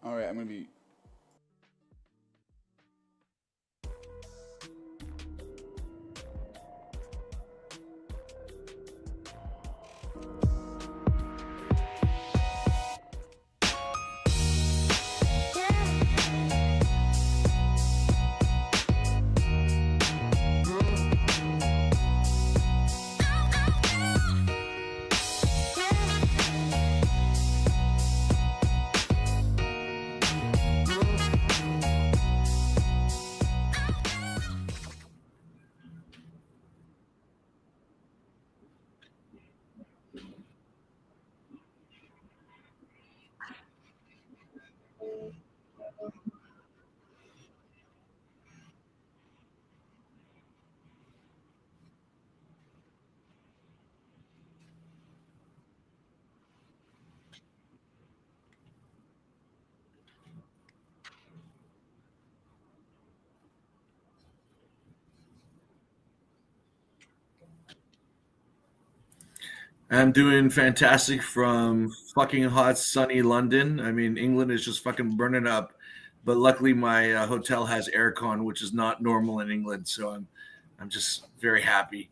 All right, I'm gonna be. I'm doing fantastic from fucking hot, sunny London. I mean, England is just fucking burning up, but luckily my hotel has aircon, which is not normal in England. So I'm just very happy.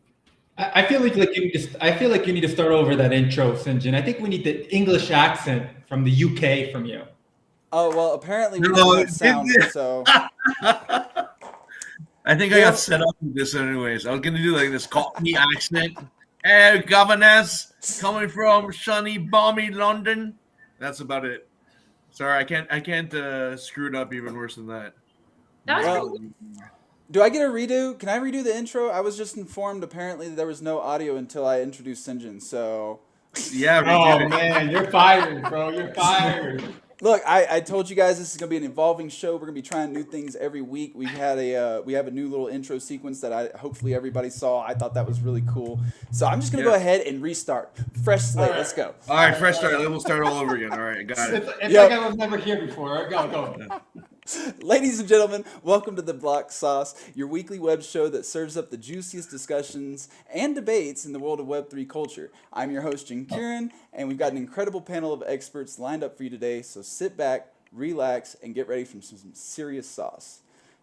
I feel like you need to. I feel like you need to start over that intro, Sinjin. I think we need the English accent from the UK from you. Oh well, apparently we No, don't have sound, so I think I got set up with this anyways. I was gonna do like this Cockney accent. Hey, governors, coming from sunny, balmy London. That's about it. Sorry, I can't screw it up even worse than that. That was Well- pretty do I get a redo? Can I redo the intro? I was just informed apparently that there was no audio until I introduced Sinjin. So Yeah. Oh redo it. man, you're fired, bro. You're fired. look, I told you guys this is gonna be an evolving show. We're gonna be trying new things every week. We have a new little intro sequence that I hopefully everybody saw. I thought that was really cool. So I'm just gonna go ahead and restart. Fresh slate. Let's go. All right, fresh start. Then we'll start all over again. All right, got it. It's Yep. like I was never here before. All right, go. Ladies and gentlemen, welcome to The Block Sauce, your weekly web show that serves up the juiciest discussions and debates in the world of Web3 culture. I'm your host, Jim Kieran, and we've got an incredible panel of experts lined up for you today, so sit back, relax, and get ready for some serious sauce.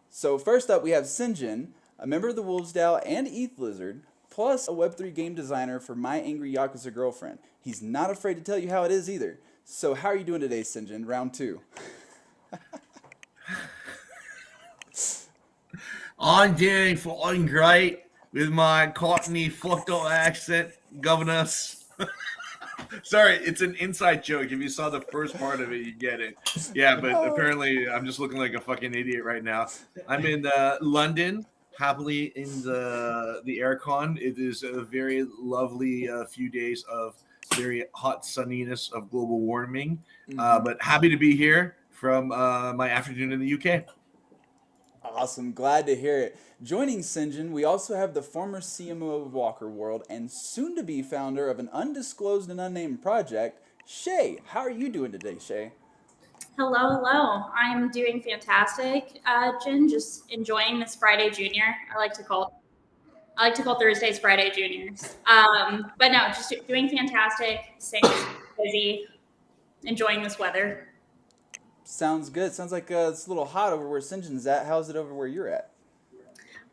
So first up, we have Sinjin, a member of the Wolves DAO and ETH Lizard, plus a Web3 game designer for My Angry Yakuza Girlfriend. He's not afraid to tell you how it is either. So how are you doing today, Sinjin? Round two. I'm doing fucking great with my Cockney fucked up accent, governors. Sorry, it's an inside joke. If you saw the first part of it, you get it. Yeah, but apparently I'm just looking like a fucking idiot right now. I'm in London, happily in the aircon. It is a very lovely few days of very hot sunniness of global warming. But happy to be here from my afternoon in the UK. Awesome, glad to hear it. Joining Sinjin, we also have the former CMO of Walker World and soon-to-be founder of an undisclosed and unnamed project, Shay. How are you doing today, Shay? hello. I'm doing fantastic, Jen. Just enjoying this Friday Junior. I like to call Thursdays Friday Juniors. But no, just doing fantastic. Staying busy, enjoying this weather. Sounds good. Sounds like it's a little hot over where Sinjin's at. How's it over where you're at?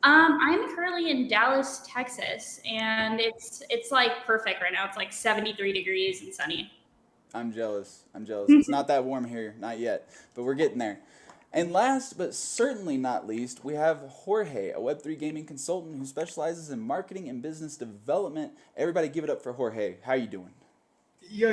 I'm currently in Dallas, Texas, and it's like perfect right now. It's like 73 degrees and sunny. I'm jealous. It's not that warm here, not yet, but we're getting there. And last but certainly not least, we have Jorge, a Web3 gaming consultant who specializes in marketing and business development. Everybody give it up for Jorge. How you doing? Yo.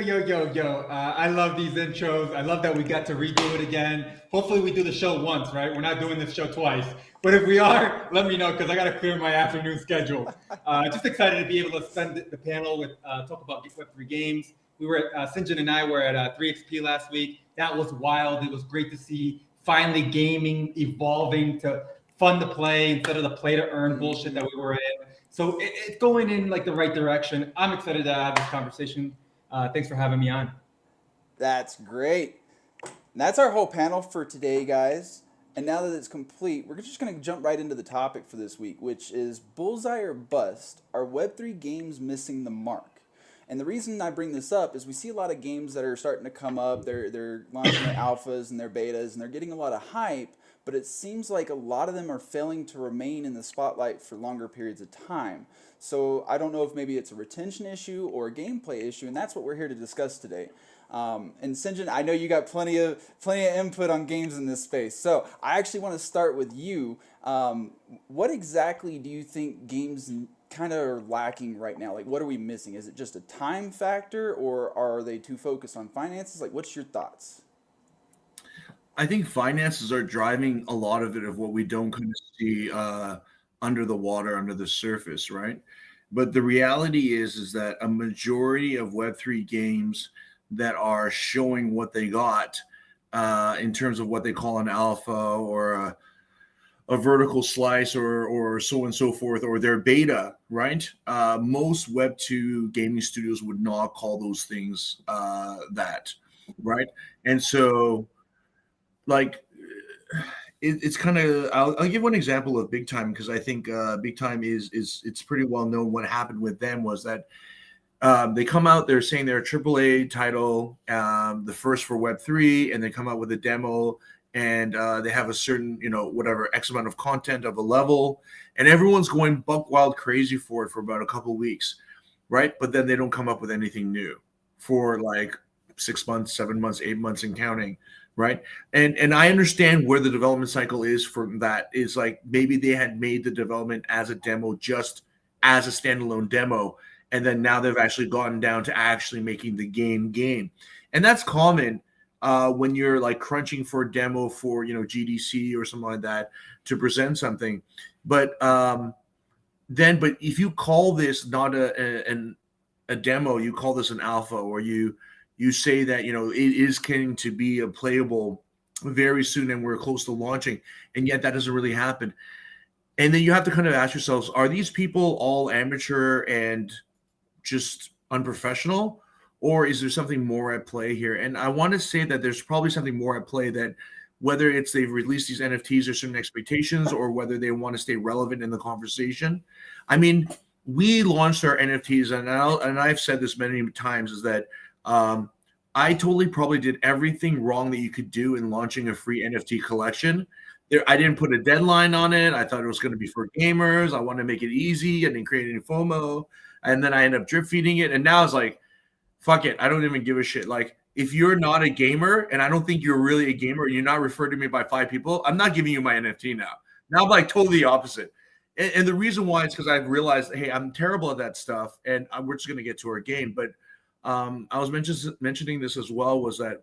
I love these intros. I love that we got to redo it again. Hopefully we do the show once, right? We're not doing this show twice. But if we are, let me know because I got to clear my afternoon schedule. Just excited to be able to spend the panel with talk about Web3 games. We were at, Sinjin and I were at 3XP last week. That was wild. It was great to see finally gaming evolving to fun to play instead of the play to earn bullshit that we were in. So it's going in like the right direction. I'm excited to have this conversation. Thanks for having me on. That's great. And that's our whole panel for today, guys. And now that it's complete, we're just going to jump right into the topic for this week, which is Bullseye or Bust. Are Web3 games missing the mark? And the reason I bring this up is we see a lot of games that are starting to come up. They're launching their alphas and their betas, and they're getting a lot of hype. But it seems like a lot of them are failing to remain in the spotlight for longer periods of time. So I don't know if maybe it's a retention issue or a gameplay issue, and that's what we're here to discuss today. And Sinjin, I know you got plenty of input on games in this space. So I actually want to start with you. What exactly do you think games kind of are lacking right now? Like, what are we missing? Is it just a time factor, or are they too focused on finances? Like, what's your thoughts? I think finances are driving a lot of it, of what we don't kind of see under the water, under the surface, right? But the reality is that a majority of Web3 games that are showing what they got in terms of what they call an alpha or a vertical slice or so and so forth, or their beta, right? Most Web2 gaming studios would not call those things that, right? And so, like, it's kind of, I'll give one example of Big Time, because I think Big Time is it's pretty well known. What happened with them was that they come out, they're saying they're a AAA title, the first for Web3, and they come out with a demo, and they have a certain, whatever, X amount of content of a level, and everyone's going buck wild crazy for it for about a couple of weeks, right? But then they don't come up with anything new for like 6 months, 7 months, 8 months and counting, right? And I understand where the development cycle is from that. Is like maybe they had made the development as a demo, just as a standalone demo, and then now they've actually gotten down to actually making the game. And that's common when you're like crunching for a demo for, GDC or something like that to present something. But if you call this not a demo, you call this an alpha, or you say that, it is going to be a playable very soon and we're close to launching, and yet that doesn't really happen. And then you have to kind of ask yourselves, are these people all amateur and just unprofessional, or is there something more at play here? And I want to say that there's probably something more at play, that whether it's they've released these NFTs or certain expectations, or whether they want to stay relevant in the conversation. I mean, we launched our NFTs, and I've said this many times, is that I totally probably did everything wrong that you could do in launching a free NFT collection. I didn't put a deadline on it. I thought it was going to be for gamers. I wanted to make it easy. I didn't create any FOMO. And then I ended up drip feeding it. And now it's like, fuck it. I don't even give a shit. Like, if you're not a gamer, and I don't think you're really a gamer, you're not referred to me by 5 people, I'm not giving you my NFT now. Now I'm like totally the opposite. And the reason why is because I've realized, hey, I'm terrible at that stuff. And we're just going to get to our game. But I was mentioning this as well, was that,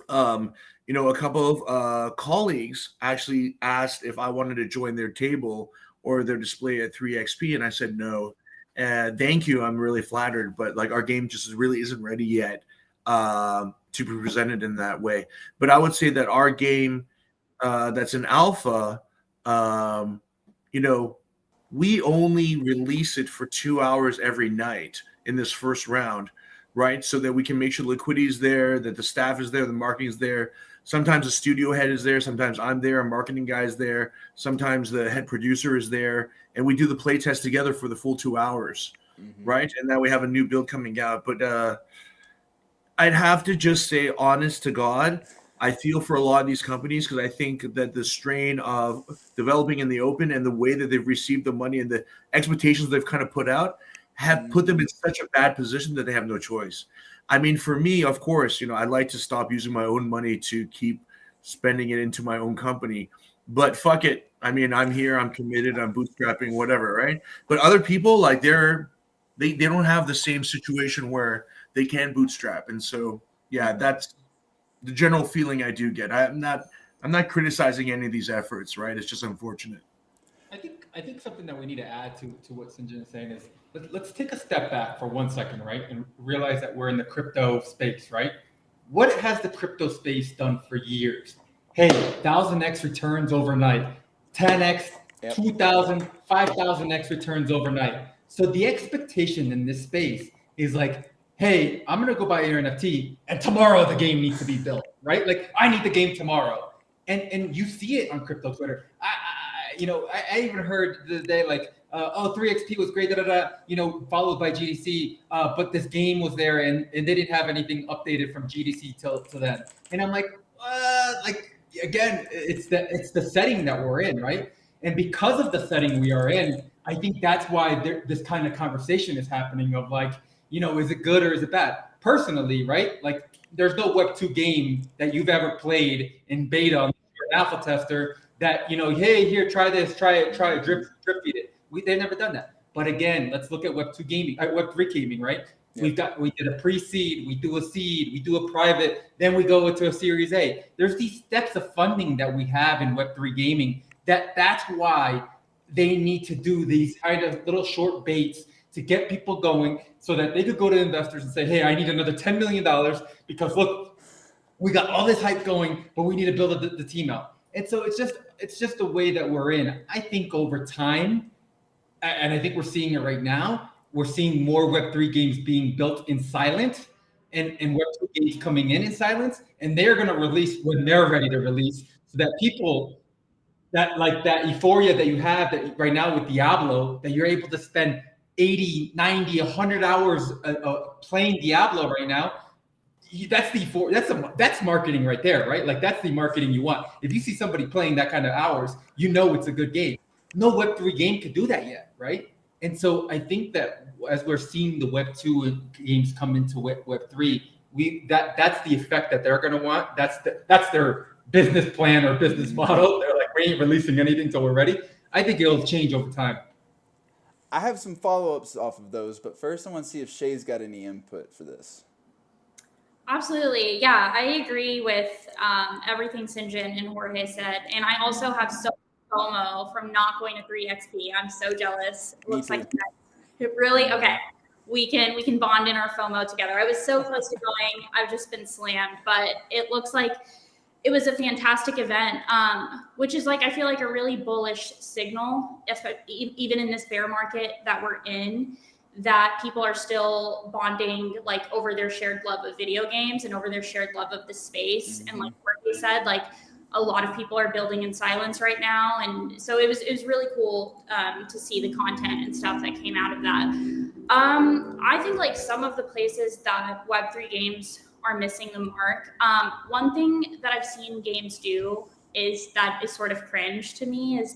a couple of colleagues actually asked if I wanted to join their table or their display at 3XP. And I said, no, thank you. I'm really flattered. But like, our game just really isn't ready yet to be presented in that way. But I would say that our game that's an alpha, we only release it for 2 hours every night in this first round, right? So that we can make sure liquidity is there, that the staff is there, the marketing is there. Sometimes the studio head is there. Sometimes I'm there. A marketing guy is there. Sometimes the head producer is there. And we do the play test together for the full 2 hours, right? And now we have a new build coming out. But I'd have to just say, honest to God, I feel for a lot of these companies, because I think that the strain of developing in the open and the way that they've received the money and the expectations they've kind of put out have put them in such a bad position that they have no choice. I mean, for me, of course, I'd like to stop using my own money to keep spending it into my own company. But fuck it. I mean, I'm here, I'm committed, I'm bootstrapping, whatever, right? But other people, like, they don't have the same situation where they can bootstrap. And so, yeah, that's the general feeling I do get. I'm not criticizing any of these efforts, right? It's just unfortunate. I think something that we need to add to what Sinjin is saying is, let's take a step back for 1 second, right? And realize that we're in the crypto space, right? What has the crypto space done for years? Hey, 1,000x returns overnight, 10x, 2,000, 5,000x returns overnight. So the expectation in this space is like, hey, I'm going to go buy your NFT and tomorrow the game needs to be built, right? Like, I need the game tomorrow. And you see it on crypto Twitter. I even heard the other day like, 3XP was great, da da da, followed by GDC, but this game was there and they didn't have anything updated from GDC till then. And I'm like, again, it's the setting that we're in, right? And because of the setting we are in, I think that's why this kind of conversation is happening of like, is it good or is it bad? Personally, right? Like, there's no Web 2 game that you've ever played in beta on an alpha tester that, hey, here, try this, try it, drip feed it. They've never done that. But again, let's look at Web 2 gaming, Web 3 gaming, right? Yeah. We did a pre-seed, we do a seed, we do a private, then we go into a Series A. There's these steps of funding that we have in Web 3 gaming that's why they need to do these kind of little short baits to get people going so that they could go to investors and say, hey, I need another $10 million because look, we got all this hype going, but we need to build the team out. And so it's just the way that we're in. I think over time, and I think we're seeing it right now, we're seeing more Web3 games being built in silent and Web2 games coming in silence, and they're going to release when they're ready to release so that people that euphoria that you have that right now with Diablo, that you're able to spend 80, 90, 100 hours playing Diablo right now. That's the that's marketing right there, right? Like that's the marketing you want. If you see somebody playing that kind of hours, it's a good game. No Web3 game could do that yet, right? And so I think that as we're seeing the Web2 games come into Web3, that's the effect that they're going to want. That's their business plan or business model. They're like, we ain't releasing anything till we're ready. I think it'll change over time. I have some follow-ups off of those, but first I want to see if Shay's got any input for this. Absolutely. Yeah, I agree with everything Sinjin and Jorge said. And I also have so much FOMO from not going to 3XP. I'm so jealous. It looks like it really, okay. We can bond in our FOMO together. I was so close to going. I've just been slammed, but it looks like it was a fantastic event, which is like, I feel like a really bullish signal, even in this bear market that we're in, that people are still bonding like over their shared love of video games and over their shared love of the space. And like Courtney said, like a lot of people are building in silence right now. And so it was really cool to see the content and stuff that came out of that. I think like some of the places that Web3 games are missing the mark. One thing that I've seen games do is sort of cringe to me is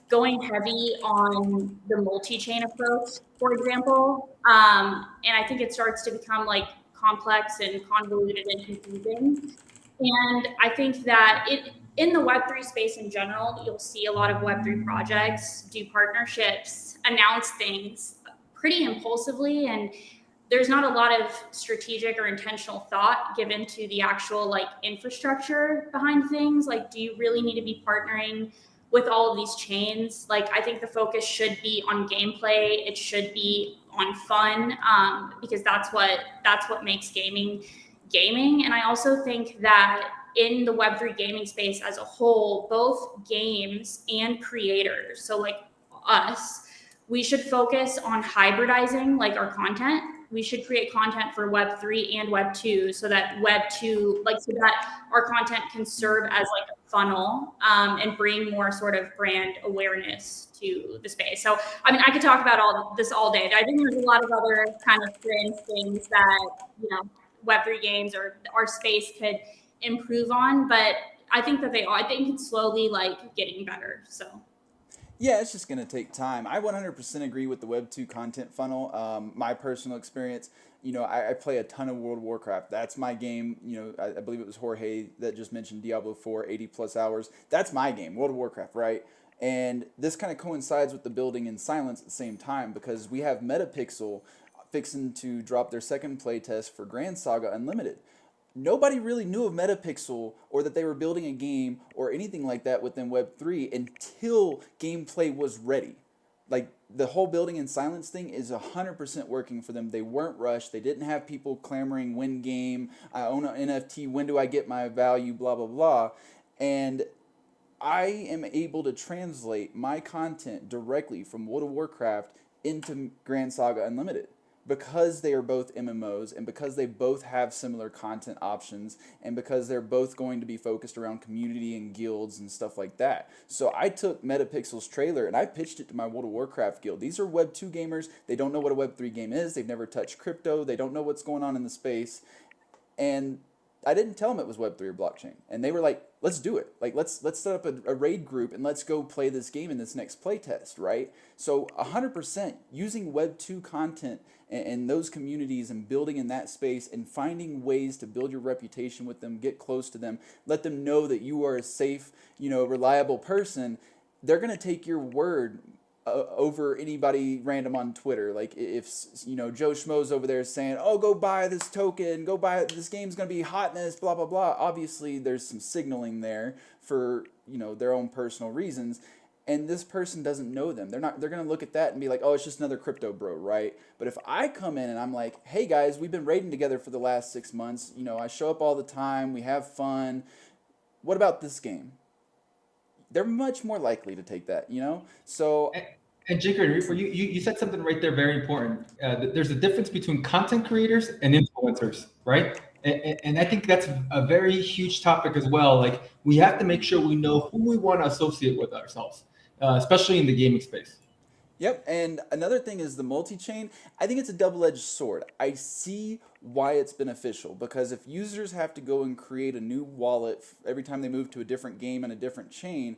going heavy on the multi-chain approach, for example. And I think it starts to become like complex and convoluted and confusing. And I think that in the Web3 space in general, you'll see a lot of Web3 projects do partnerships, announce things pretty impulsively, and there's not a lot of strategic or intentional thought given to the actual like infrastructure behind things. Like, do you really need to be partnering with all of these chains? Like, I think the focus should be on gameplay. It should be on fun, because that's what makes gaming. And I also think that in the Web3 gaming space as a whole, both games and creators, so like us, we should focus on hybridizing like our content. We should create content for Web3 and Web2 so that so that our content can serve as like a funnel, and bring more sort of brand awareness to the space. So, I mean, I could talk about all this all day. I think there's a lot of other kind of fringe things that, Web3 games or our space could improve on, but I think that I think it's slowly like getting better. So. Yeah, it's just going to take time. I 100% agree with the Web 2 content funnel. My personal experience, I play a ton of World of Warcraft. That's my game. I believe it was Jorge that just mentioned Diablo 4, 80 plus hours. That's my game, World of Warcraft, right? And this kind of coincides with the building in silence at the same time because we have Metapixel fixing to drop their second playtest for Grand Saga Unlimited. Nobody really knew of Metapixel or that they were building a game or anything like that within Web3 until gameplay was ready. Like, the whole building in silence thing is 100% working for them. They weren't rushed. They didn't have people clamoring, win game, I own an NFT, when do I get my value, blah, blah, blah. And I am able to translate my content directly from World of Warcraft into Grand Saga Unlimited. because they are both MMOs and because they both have similar content options and because they're both going to be focused around community and guilds and stuff like that. So I took Metapixel's trailer and I pitched it to my World of Warcraft guild. These are Web 2 gamers. They don't know what a Web 3 game is. They've never touched crypto. They don't know what's going on in the space. And I didn't tell them it was Web3 or blockchain, and they were like, "Let's do it! Like, let's set up a raid group and let's go play this game in this next playtest." Right? So 100% using Web2 content and those communities and building in that space and finding ways to build your reputation with them, get close to them, let them know that you are a safe, reliable person. They're gonna take your word over anybody random on Twitter. Like if Joe Schmo's over there saying, "Oh, go buy this token, go buy it, this game's gonna be hotness, blah blah blah." Obviously, there's some signaling there for their own personal reasons, and this person doesn't know them. They're gonna look at that and be like, "Oh, it's just another crypto bro, right?" But if I come in and I'm like, "Hey guys, we've been raiding together for the last 6 months. I show up all the time. We have fun. What about this game?" They're much more likely to take that, So And Jinker, you said something right there very important. There's a difference between content creators and influencers, right? And I think that's a very huge topic as well. Like we have to make sure we know who we want to associate with ourselves, especially in the gaming space. Yep, and another thing is the multi-chain. I think it's a double-edged sword. I see why it's beneficial because if users have to go and create a new wallet every time they move to a different game and a different chain,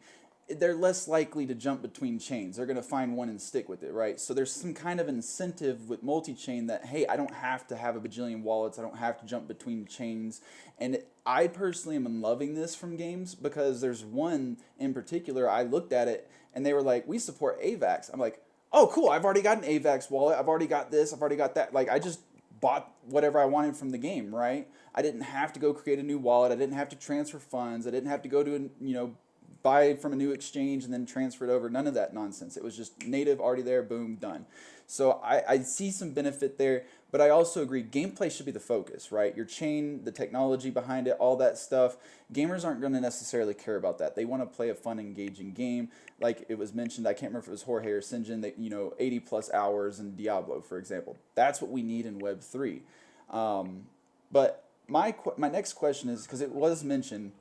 they're less likely to jump between chains. They're going to find one and stick with it, right? So there's some kind of incentive with multi-chain that, hey, I don't have to have a bajillion wallets. I don't have to jump between chains. And I personally am loving this from games because there's one in particular, I looked at it and they were like, "We support AVAX." I'm like, "Oh, cool. I've already got an AVAX wallet. I've already got this. I've already got that." Like I just bought whatever I wanted from the game, right? I didn't have to go create a new wallet. I didn't have to transfer funds. I didn't have to go to buy from a new exchange and then transfer it over. None of that nonsense. It was just native, already there, boom, done. So I see some benefit there, but I also agree gameplay should be the focus, right? Your chain, the technology behind it, all that stuff. Gamers aren't going to necessarily care about that. They want to play a fun, engaging game. Like it was mentioned, I can't remember if it was Jorge or Sinjin, that 80 plus hours in Diablo, for example. That's what we need in Web 3. But my next question is, because it was mentioned,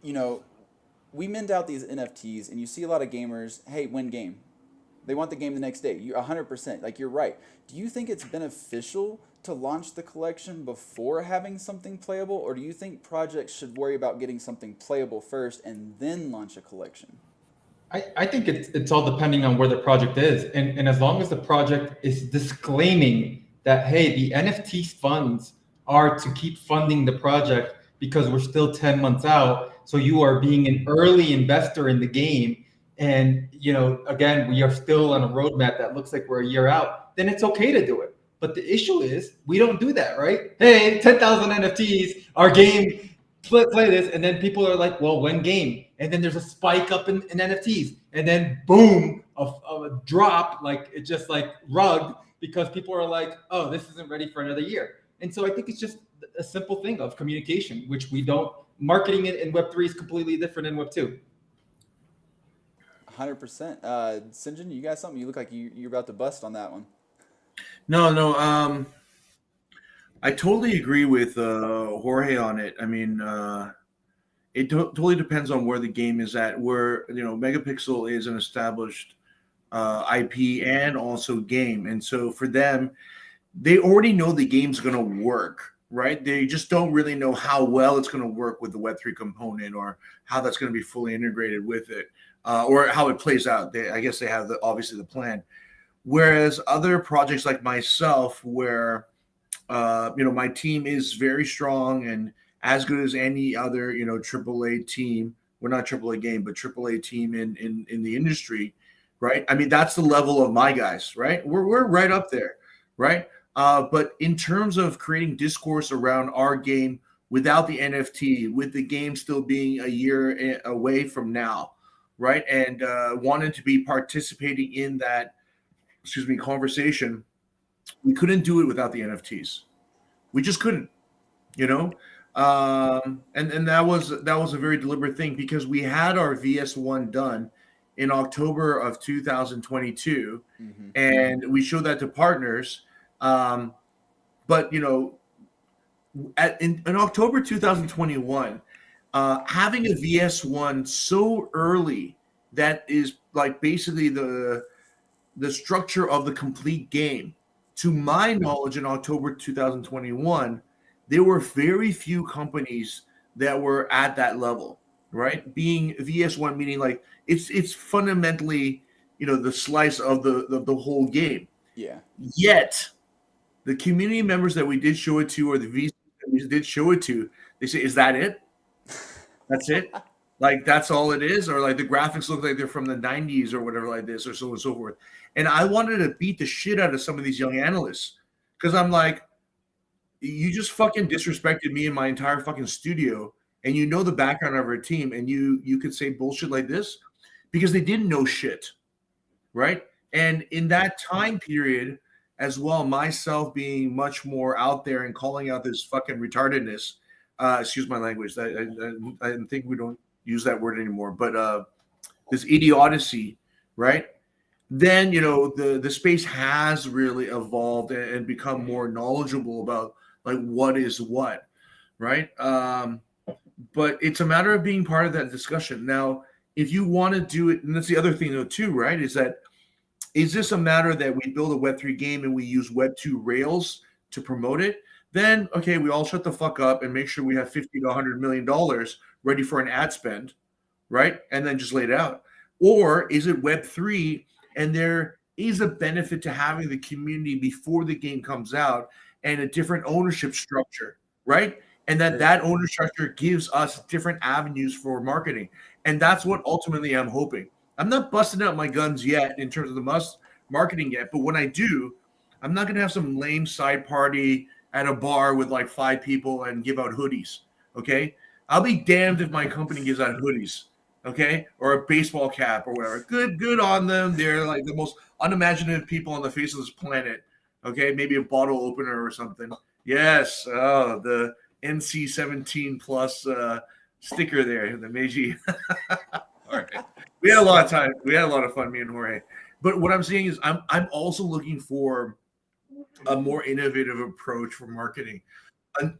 we mint out these NFTs and you see a lot of gamers, hey, win game. They want the game the next day. You're 100%, like you're right. Do you think it's beneficial to launch the collection before having something playable, or do you think projects should worry about getting something playable first and then launch a collection? I think it's all depending on where the project is. And as long as the project is disclaiming that, hey, the NFT funds are to keep funding the project because we're still 10 months out. So you are being an early investor in the game. And, again, we are still on a roadmap that looks like we're a year out, then it's okay to do it. But the issue is we don't do that, right? Hey, 10,000 NFTs, our game, play this. And then people are like, well, when game? And then there's a spike up in NFTs. And then boom, a drop, like it just like rugged because people are like, oh, this isn't ready for another year. And so I think it's just a simple thing of communication, which we don't, marketing it in Web3 is completely different in Web2. 100%. Sinjin, you got something? You look like you're about to bust on that one. No. I totally agree with Jorge on it. I mean, it totally depends on where the game is at. Where Megapixel is an established IP and also game, and so for them, they already know the game's going to work, right? They just don't really know how well it's going to work with the Web3 component or how that's going to be fully integrated with it, or how it plays out. I guess they have obviously the plan. Whereas other projects like myself, where my team is very strong and as good as any other AAA team. Well, not AAA game, but AAA team in the industry, right? I mean, that's the level of my guys, right? We're right up there, right? But in terms of creating discourse around our game without the NFT, with the game still being a year away from now, right? And wanted to be participating in that, conversation, we couldn't do it without the NFTs. We just couldn't, and that was a very deliberate thing because we had our VS1 done in October of 2022, Mm-hmm. and we showed that to partners. But in October 2021, having a VS1 so early that is like basically the structure of the complete game. To my knowledge, in October 2021, there were very few companies that were at that level, right? Being VS1 meaning like it's fundamentally, the slice of the whole game. Yeah. Yet the community members that we did show it to, or the VCs that we did show it to, they say, "Is that it? That's it? Like that's all it is?" Or like the graphics look like they're from the 90s or whatever like this, or so on and so forth. And I wanted to beat the shit out of some of these young analysts because I'm like, you just fucking disrespected me and my entire fucking studio, and you know the background of our team, and you could say bullshit like this because they didn't know shit, right? And in that time period as well, myself being much more out there and calling out this fucking retardedness, excuse my language, I think we don't use that word anymore, but this idiocy, right? Then the space has really evolved and become more knowledgeable about like what is what, right? But it's a matter of being part of that discussion. Now, if you want to do it, and that's the other thing though too, right? Is this a matter that we build a Web3 game and we use Web2 Rails to promote it? Then, okay, we all shut the fuck up and make sure we have $50 to $100 million ready for an ad spend, right? And then just lay it out. Or is it Web3 and there is a benefit to having the community before the game comes out and a different ownership structure, right? And that ownership structure gives us different avenues for marketing. And that's what ultimately I'm hoping. I'm not busting out my guns yet in terms of the marketing yet, but when I do, I'm not going to have some lame side party at a bar with like 5 people and give out hoodies, okay? I'll be damned if my company gives out hoodies, okay? Or a baseball cap or whatever. Good on them. They're like the most unimaginative people on the face of this planet, okay? Maybe a bottle opener or something. Yes, the NC-17 plus sticker there, the Meiji. All right. We had a lot of time. We had a lot of fun, me and Jorge. But what I'm saying is I'm also looking for a more innovative approach for marketing.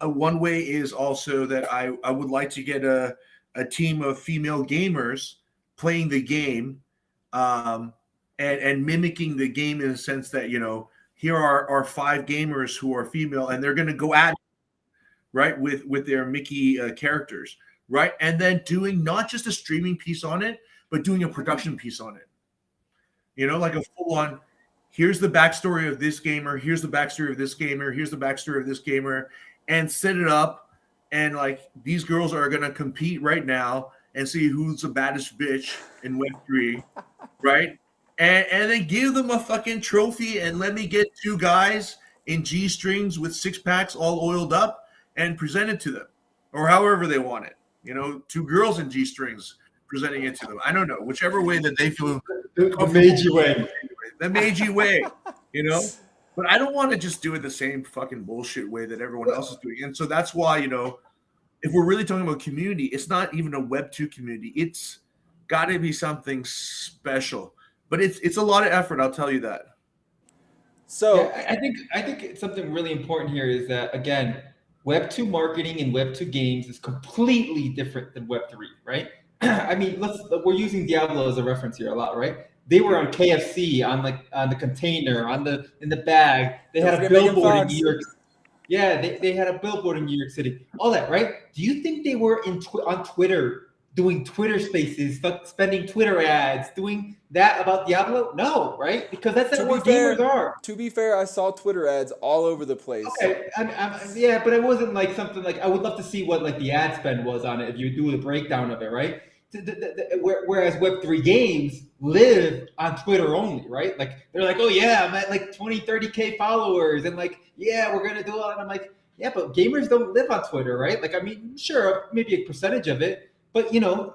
One way is also that I would like to get a team of female gamers playing the game and mimicking the game in the sense that, here are 5 gamers who are female and they're going to go at it, right, with their Mickey characters, right? And then doing not just a streaming piece on it, but doing a production piece on it. Like a full-on, here's the backstory of this gamer, here's the backstory of this gamer, here's the backstory of this gamer, and set it up. And like these girls are going to compete right now and see who's the baddest bitch in Web3, right? And then give them a fucking trophy and let me get 2 guys in G-strings with 6-packs all oiled up and present it to them, or however they want it. 2 girls in G-strings presenting it to them. I don't know, whichever way that they feel. The Meiji way. The Meiji way, But I don't want to just do it the same fucking bullshit way that everyone else is doing. And so that's why, if we're really talking about community, it's not even a Web2 community. It's got to be something special. But it's a lot of effort, I'll tell you that. So yeah, I think it's something really important here is that, again, Web2 marketing and Web2 games is completely different than Web3, right? I mean, we're using Diablo as a reference here a lot, right? They were on KFC, on the container, in the bag. They had a billboard in New York. Yeah, they had a billboard in New York City. All that, right? Do you think they were on Twitter doing Twitter Spaces, spending Twitter ads, doing that about Diablo? No, right? Because that's not what gamers are. To be fair, I saw Twitter ads all over the place. Okay, yeah, but it wasn't like something like, I would love to see what like the ad spend was on it if you do the breakdown of it, right? Whereas Web3 games live on Twitter only, right? Like they're like, oh yeah, I'm at like 20, 30K followers, and like, yeah, we're gonna do it. And I'm like, yeah, but gamers don't live on Twitter, right? Like, I mean, sure, maybe a percentage of it, but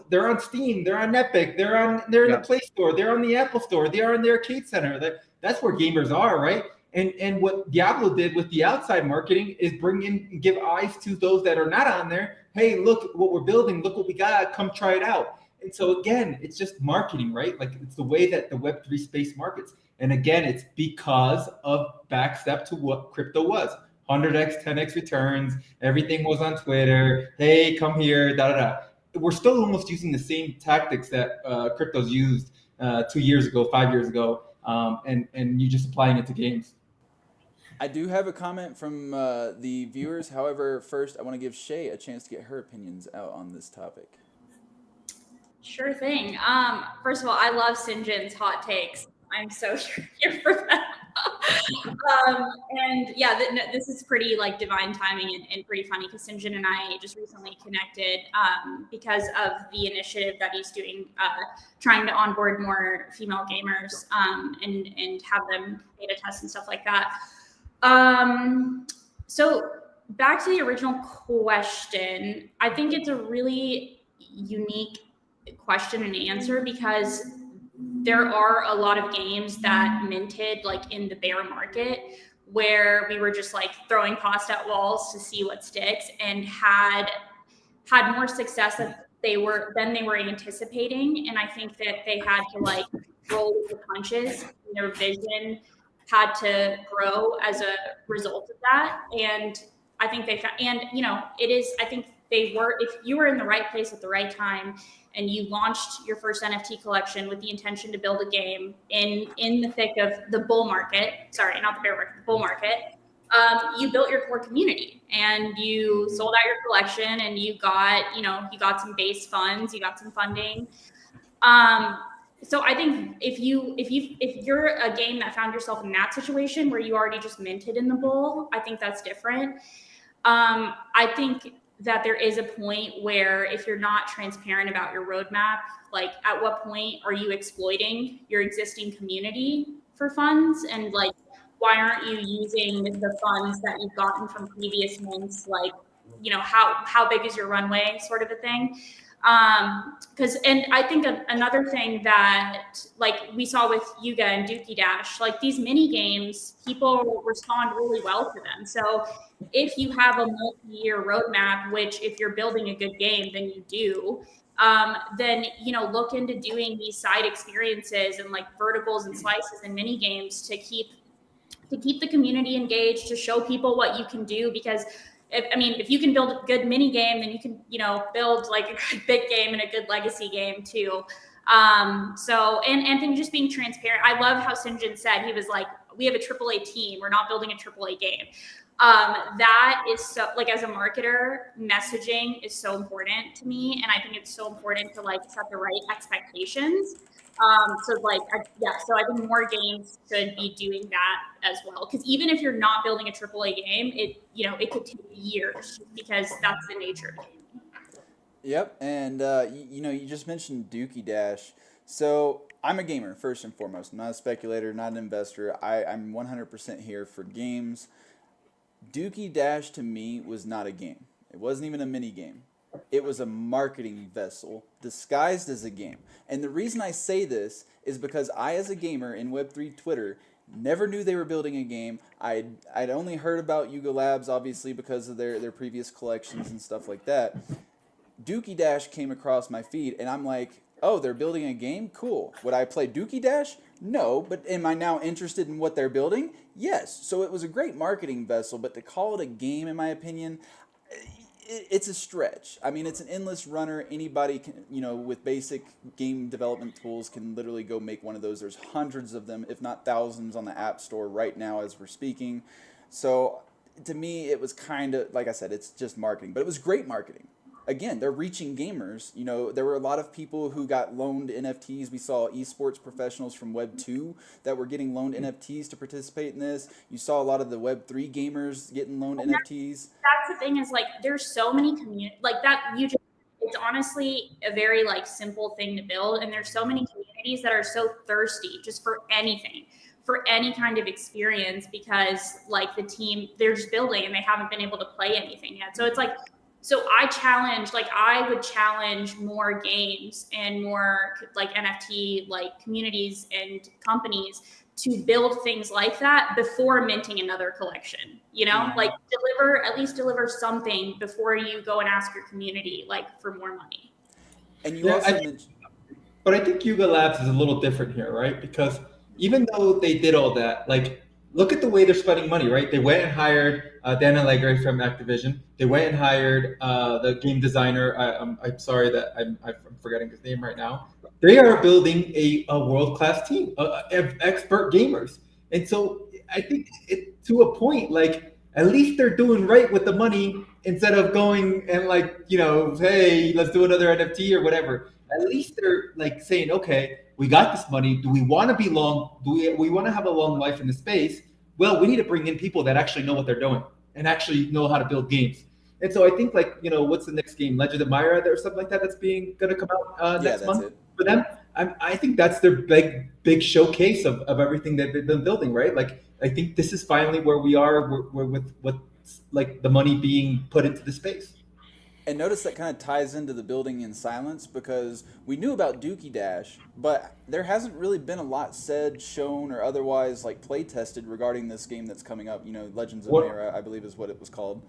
they're on Steam, they're on Epic, they're in the Play Store, they're on the Apple Store, they are in the Arcade Center. That's where gamers are, right? And what Diablo did with the outside marketing is bring in and give eyes to those that are not on there. Hey, look what we're building. Look what we got. Come try it out. And so again, it's just marketing, right? Like it's the way that the Web3 space markets. And again, it's because of backstep to what crypto was. 100x, 10x returns, everything was on Twitter. Hey, come here, da da da. We're still almost using the same tactics that cryptos used 2 years ago, 5 years ago, and you're just applying it to games. I do have a comment from the viewers. However, first I want to give Shay a chance to get her opinions out on this topic. Sure thing. First of all, I love Sinjin's hot takes. I'm so here for that. And yeah, this is pretty like divine timing and pretty funny because Sinjin and I just recently connected because of the initiative that he's doing, trying to onboard more female gamers and have them beta test and stuff like that. So back to the original question, I think it's a really unique question and answer because there are a lot of games that minted like in the bear market where we were just like throwing cost at walls to see what sticks and had more success than they were anticipating. And I think that they had to like roll with the punches. And their vision had to grow as a result of that. And I think they found, and you know, it is, I think they were, if you were in the right place at the right time and you launched your first NFT collection with the intention to build a game in the thick of the bull market, sorry, not the bear market, the bull market, you built your core community and you sold out your collection and you got some base funds, you got some funding. So I think if you're a game that found yourself in that situation where you already just minted in the bull, I think that's different. I think that there is a point where if you're not transparent about your roadmap, like at what point are you exploiting your existing community for funds? And like, why aren't you using the funds that you've gotten from previous months? Like, you know, how big is your runway sort of a thing? And I think another thing that like we saw with Yuga and Dookie Dash, like these mini games, people respond really well to them. So if you have a multi-year roadmap, which if you're building a good game, then you do, then, you know, look into doing these side experiences and like verticals and slices and mini games to keep the community engaged, to show people what you can do. Because if you can build a good mini game, then you can, you know, build like a good big game and a good legacy game too. So then just being transparent. I love how Sinjin said, he was like, we have a AAA team. We're not building a AAA game. That is so, like, as a marketer, messaging is so important to me. And I think it's so important to like set the right expectations. So I think more games should be doing that as well. Because even if you're not building a AAA game, it could take years because that's the nature of the game. Yep, and you just mentioned Dookie Dash. So I'm a gamer first and foremost. I'm not a speculator, not an investor. I'm 100% here for games. Dookie Dash to me was not a game. It wasn't even a mini game. It was a marketing vessel disguised as a game. And the reason I say this is because I, as a gamer in Web3 Twitter, never knew they were building a game. I'd only heard about Yuga Labs, obviously, because of their previous collections and stuff like that. Dookie Dash came across my feed, and I'm like, oh, they're building a game? Cool. Would I play Dookie Dash? No, but am I now interested in what they're building? Yes. So it was a great marketing vessel, but to call it a game, in my opinion, it's a stretch. I mean, it's an endless runner. Anybody can, with basic game development tools can literally go make one of those. There's hundreds of them, if not thousands, on the App Store right now as we're speaking. So to me, it was kind of, like I said, it's just marketing, but it was great marketing. Again, they're reaching gamers. There were a lot of people who got loaned NFTs. We saw esports professionals from Web 2 that were getting loaned NFTs to participate in this. You saw a lot of the Web 3 gamers getting loaned NFTs. That's the thing, is like there's so many communities like that. It's honestly a very like simple thing to build, and there's so many communities that are so thirsty just for anything, for any kind of experience, because like the team, they're just building and they haven't been able to play anything yet. So it's like, so I would challenge more games and more like NFT like communities and companies to build things like that before minting another collection, like at least deliver something before you go and ask your community like for more money. And you Yeah, also mentioned, but I think Yuga Labs is a little different here, right? Because even though they did all that, like, look at the way they're spending money, right? They went and hired Dan Allegre from Activision. They went and hired the game designer. I'm sorry that I'm forgetting his name right now. They are building a world class team of expert gamers, and so I think to a point, like at least they're doing right with the money instead of going and like hey, let's do another NFT or whatever. At least they're like saying, okay, we got this money. Do we want to be long? Do we want to have a long life in the space? Well, we need to bring in people that actually know what they're doing and actually know how to build games. And so I think like what's the next game, Legend of Myra or something like that, that's going to come out yeah, next that's month it. for them. I think that's their big showcase of everything that they've been building, right? Like I think this is finally where we are, we're with what's like the money being put into the space. And notice that kind of ties into the building in silence because we knew about Dookie Dash, but there hasn't really been a lot said, shown, or otherwise like play tested regarding this game that's coming up. Legends of What Mayra, I believe, is what it was called.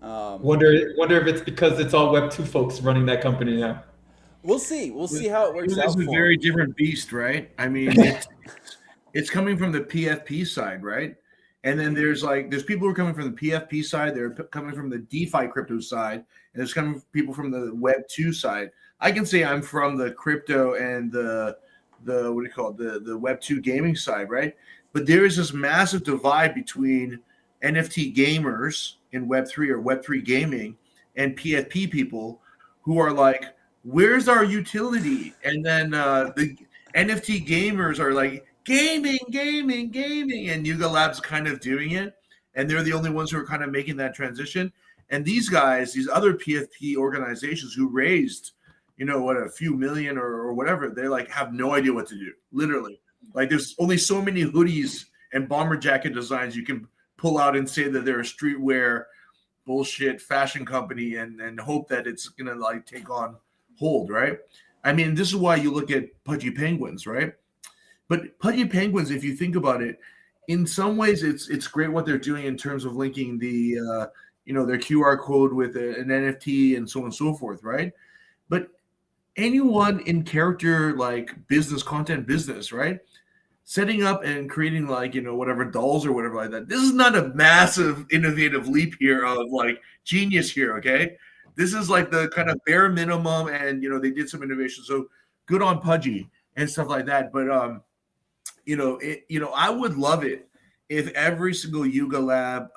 Um, wonder if it's because it's all Web 2 folks running that company now. we'll see. We'll see how it works It's out a for very them. different beast, right? I mean, it's coming from the PFP side, right? And then there's people who are coming from the PFP side, they're coming from the DeFi crypto side, and there's coming people from the Web 2 side. I can say I'm from the crypto and the what do you call it, the Web 2 gaming side, right? But there is this massive divide between NFT gamers in Web 3 or Web 3 gaming and PFP people who are like, where's our utility? And then the NFT gamers are like, gaming, gaming, gaming, and Yuga Labs kind of doing it, and they're the only ones who are kind of making that transition. And these guys, these other PFP organizations who raised, what, a few million or whatever, they like have no idea what to do. Literally, like there's only so many hoodies and bomber jacket designs you can pull out and say that they're a streetwear bullshit fashion company and hope that it's gonna like take on hold, right? I mean, this is why you look at Pudgy Penguins, right? But Pudgy Penguins, if you think about it, in some ways it's great what they're doing in terms of linking the their QR code with an NFT and so on and so forth, right? But anyone in character like business content business, right? Setting up and creating like whatever dolls or whatever like that. This is not a massive innovative leap here of like genius here, okay? This is like the kind of bare minimum, and they did some innovation. So good on Pudgy and stuff like that. But I would love it if every single Yuga Lab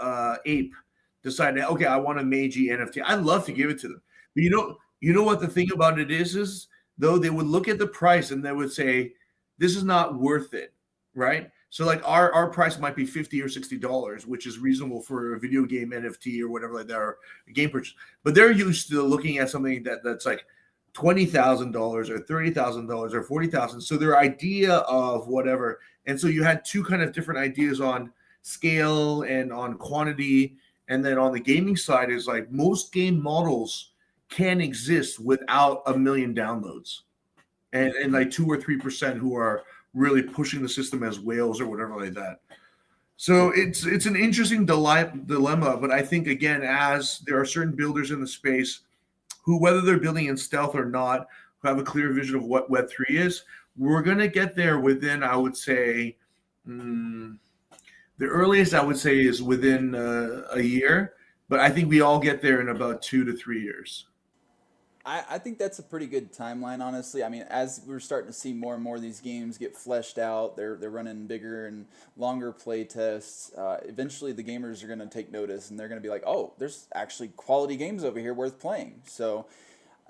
ape decided, okay, I want a Meiji NFT. I'd love to give it to them. But what the thing about it is though they would look at the price and they would say, this is not worth it, right? So like our price might be $50 or $60, which is reasonable for a video game NFT or whatever like that, or a game purchase. But they're used to looking at something that's like $20,000 or $30,000 or $40,000. So their idea of whatever, and so you had two kind of different ideas on scale and on quantity, and then on the gaming side is like most game models can exist without a million downloads, and like 2 or 3% who are really pushing the system as whales or whatever like that. So it's an interesting dilemma, but I think again, as there are certain builders in the space who, whether they're building in stealth or not, who have a clear vision of what Web3 is, we're going to get there within, I would say, the earliest I would say is within a year, but I think we all get there in about 2 to 3 years. I think that's a pretty good timeline, honestly. I mean, as we're starting to see more and more of these games get fleshed out, they're running bigger and longer play tests. Eventually, the gamers are going to take notice, and they're going to be like, "Oh, there's actually quality games over here worth playing." So,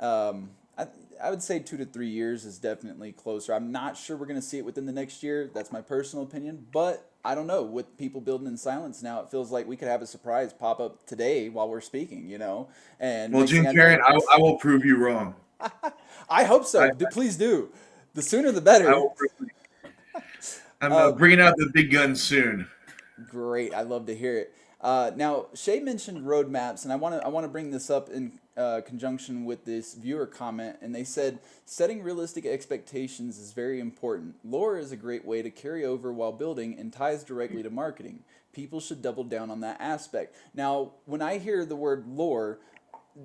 I would say 2 to 3 years is definitely closer. I'm not sure we're going to see it within the next year. That's my personal opinion, but I don't know. With people building in silence now, it feels like we could have a surprise pop up today while we're speaking. And Well, next thing Jim I Karen, know, I will prove you wrong. I hope so. I, Please do. The sooner the I better. will prove you. I'm Uh, bringing out the big guns soon. Great. I'd love to hear it. Now, Shay mentioned roadmaps, and I want to bring this up in conjunction with this viewer comment. And they said setting realistic expectations is very important. Lore is a great way to carry over while building and ties directly to marketing. People should double down on that aspect. Now, when I hear the word lore,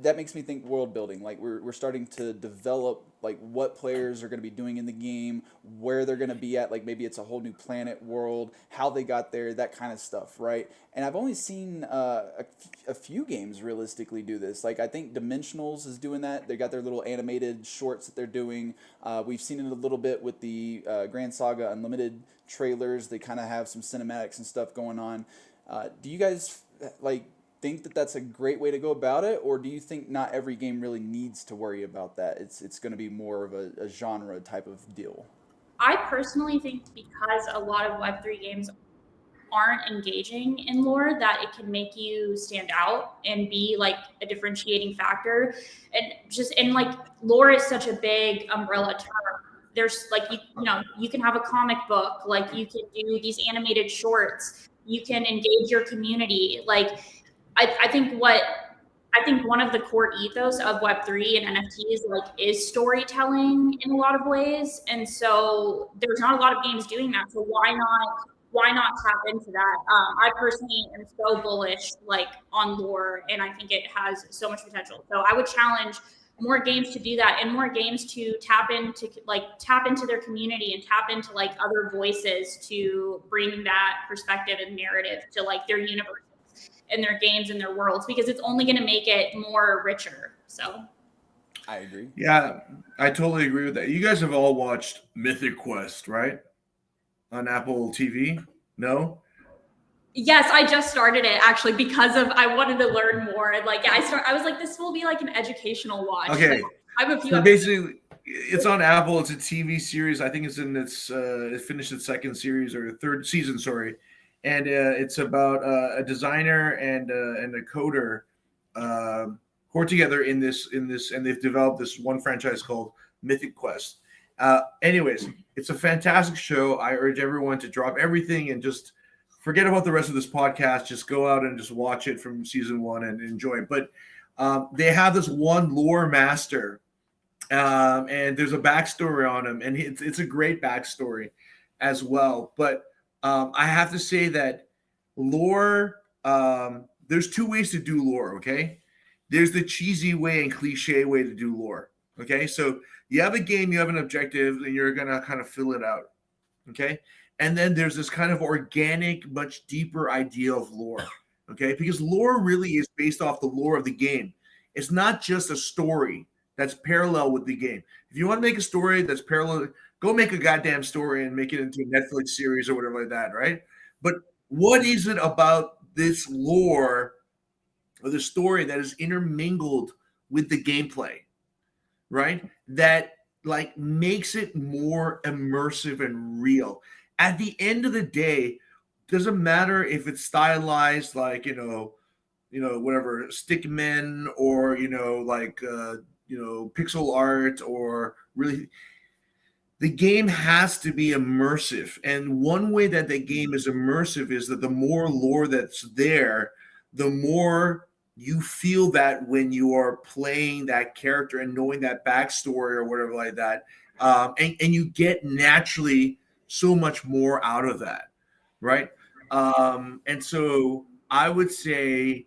that makes me think world building. Like we're starting to develop like what players are going to be doing in the game, where they're going to be at. Like maybe it's a whole new planet world, how they got there, that kind of stuff, right? And I've only seen a few games realistically do this. Like I think Dimensionals is doing that. They got their little animated shorts that they're doing. We've seen it a little bit with the Grand Saga Unlimited trailers. They kind of have some cinematics and stuff going on. Do you guys like think that that's a great way to go about it, or do you think not every game really needs to worry about that? It's going to be more of a genre type of deal. I personally think because a lot of Web3 games aren't engaging in lore, that it can make you stand out and be like a differentiating factor. And like lore is such a big umbrella term. There's like you can have a comic book, like you can do these animated shorts, you can engage your community. Like I think one of the core ethos of Web3 and NFTs like is storytelling in a lot of ways, and so there's not a lot of games doing that. So why not tap into that? I personally am so bullish like on lore, and I think it has so much potential. So I would challenge more games to do that, and more games to tap into their community and tap into like other voices to bring that perspective and narrative to like their universe and their games and their worlds, because it's only going to make it more richer. So I agree. Yeah, I totally agree with that. You guys have all watched Mythic Quest, right? On Apple TV? No? yes, I just started it actually because of I wanted to learn more. Like I was like, this will be like an educational watch. Okay. I have a few So episodes. basically, it's on Apple. It's a TV series. I think it's in its it finished its second series or third season, sorry. And it's about a designer and a coder who are together in this, and they've developed this one franchise called Mythic Quest. Anyways, it's a fantastic show. I urge everyone to drop everything and just forget about the rest of this podcast. Just go out and just watch it from season one and enjoy it. But they have this one lore master, and there's a backstory on him, and it's a great backstory as well. But I have to say that lore, there's two ways to do lore, okay? There's the cheesy way and cliche way to do lore, okay? So you have a game, you have an objective, and you're going to kind of fill it out, okay? And then there's this kind of organic, much deeper idea of lore, okay? Because lore really is based off the lore of the game. It's not just a story that's parallel with the game. If you want to make a story that's parallel, go make a goddamn story and make it into a Netflix series or whatever like that, right? But what is it about this lore or the story that is intermingled with the gameplay, right? That like makes it more immersive and real. At the end of the day, doesn't matter if it's stylized like, whatever, stickmen or, pixel art or really, the game has to be immersive. And one way that the game is immersive is that the more lore that's there, the more you feel that when you are playing that character and knowing that backstory or whatever like that. And you get naturally so much more out of that, right? And so I would say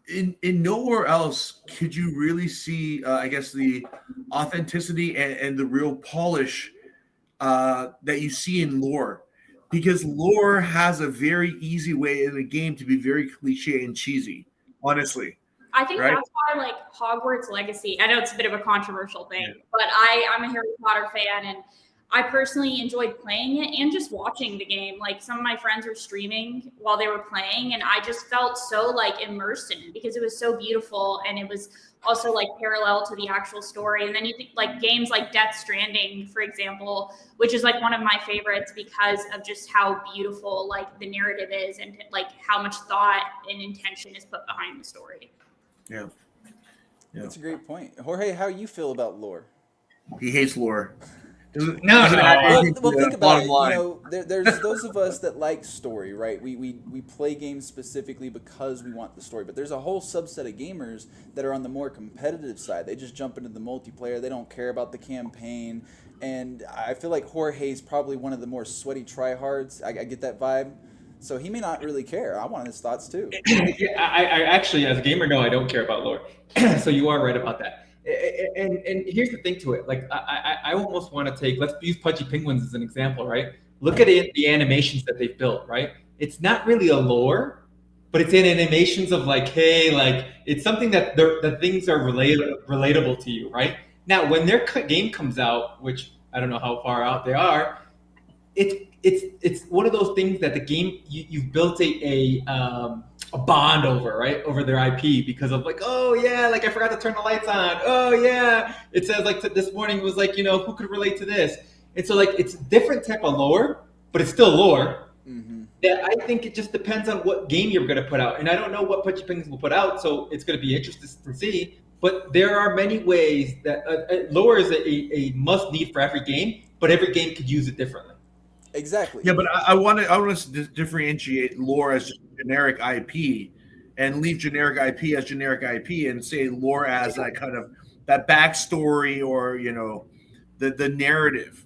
in nowhere else could you really see, I guess, the authenticity and the real polish that you see in lore, because lore has a very easy way in the game to be very cliche and cheesy, honestly. I think Right? that's why like Hogwarts Legacy, I know it's a bit of a controversial thing, but I'm a Harry Potter fan, and I personally enjoyed playing it and just watching the game. Like some of my friends were streaming while they were playing, and I just felt so like immersed in it because it was so beautiful, and it was also like parallel to the actual story. And then you think like games like Death Stranding, for example, which is like one of my favorites because of just how beautiful like the narrative is and like how much thought and intention is put behind the story. Yeah. That's a great point. Jorge, how you feel about lore? He hates lore. No. Well, think about bottom it. line. There's those of us that like story, right? We play games specifically because we want the story. But there's a whole subset of gamers that are on the more competitive side. They just jump into the multiplayer. They don't care about the campaign. And I feel like Jorge's probably one of the more sweaty tryhards. I get that vibe. So he may not really care. I want his thoughts too. Yeah, I actually, as a gamer, no, I don't care about lore. So you are right about that. And here's the thing to it. Like, I almost want to take, let's use Pudgy Penguins as an example, right? Look at it, the animations that they've built, right? It's not really a lore, but it's in animations of like, hey, like it's something that the things are relatable to you, right? Now, when their game comes out, which I don't know how far out they are, it's one of those things that the game you've built a bond over, right, over their IP because of like, oh yeah, like I forgot to turn the lights on, oh yeah, it says like this morning was like, who could relate to this, and so like it's a different type of lore, but it's still lore. Yeah, I think it just depends on what game you're going to put out, and I don't know what Pudgy Penguins will put out, so it's going to be interesting to see. But there are many ways that lore is a must need for every game, but every game could use it differently. Exactly. Yeah, but I want to differentiate lore as just generic IP, and leave generic IP as generic IP, and say lore as that kind of that backstory or the narrative,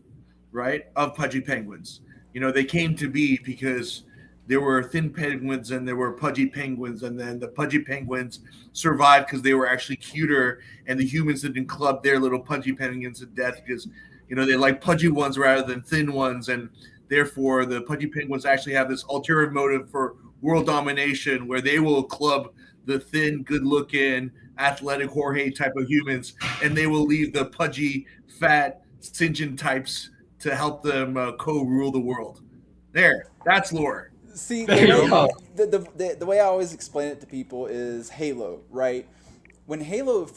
right, of Pudgy Penguins. They came to be because there were thin penguins and there were pudgy penguins, and then the pudgy penguins survived because they were actually cuter, and the humans didn't club their little pudgy penguins to death because they like pudgy ones rather than thin ones, and therefore the pudgy penguins actually have this ulterior motive for world domination where they will club the thin, good-looking, athletic Jorge type of humans, and they will leave the pudgy, fat, Sinjin types to help them co-rule the world. That's lore. See, There you go. the way I always explain it to people is Halo, right? When Halo,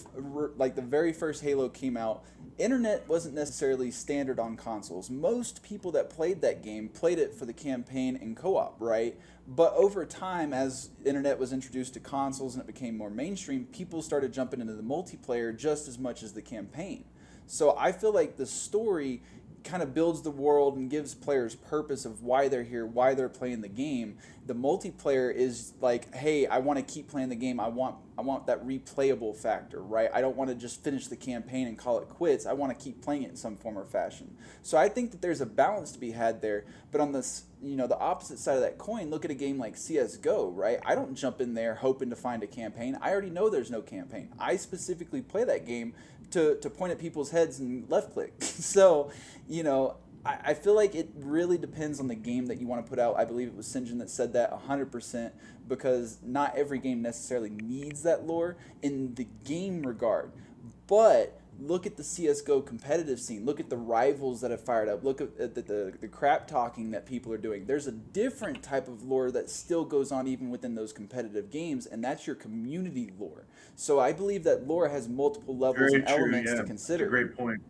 like the very first Halo came out, internet wasn't necessarily standard on consoles. Most people that played that game played it for the campaign and co-op, right? But over time, as internet was introduced to consoles and it became more mainstream, people started jumping into the multiplayer just as much as the campaign. So I feel like the story kind of builds the world and gives players purpose of why they're here, why they're playing the game. The multiplayer is like, hey, I want to keep playing the game. I want that replayable factor, right? I don't want to just finish the campaign and call it quits. I want to keep playing it in some form or fashion. So I think that there's a balance to be had there. But on this, the opposite side of that coin, look at a game like CS:GO, right? I don't jump in there hoping to find a campaign. I already know there's no campaign. I specifically play that game to point at people's heads and left click. So, I feel like it really depends on the game that you want to put out. I believe it was Sinjin that said that 100%, because not every game necessarily needs that lore in the game regard. But look at the CS:GO competitive scene. Look at the rivals that have fired up. Look at the crap talking that people are doing. There's a different type of lore that still goes on even within those competitive games, and that's your community lore. So I believe that lore has multiple levels and elements to consider. That's a great point.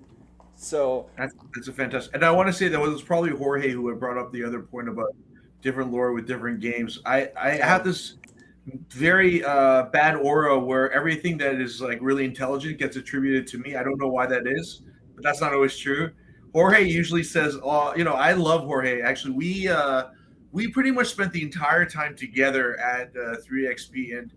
So that's a fantastic. And I want to say that it was probably Jorge who had brought up the other point about different lore with different games. I have this very bad aura where everything that is like really intelligent gets attributed to me. I don't know why that is, but that's not always true. Jorge usually says, "Oh, I love Jorge. Actually, we pretty much spent the entire time together at 3XP, and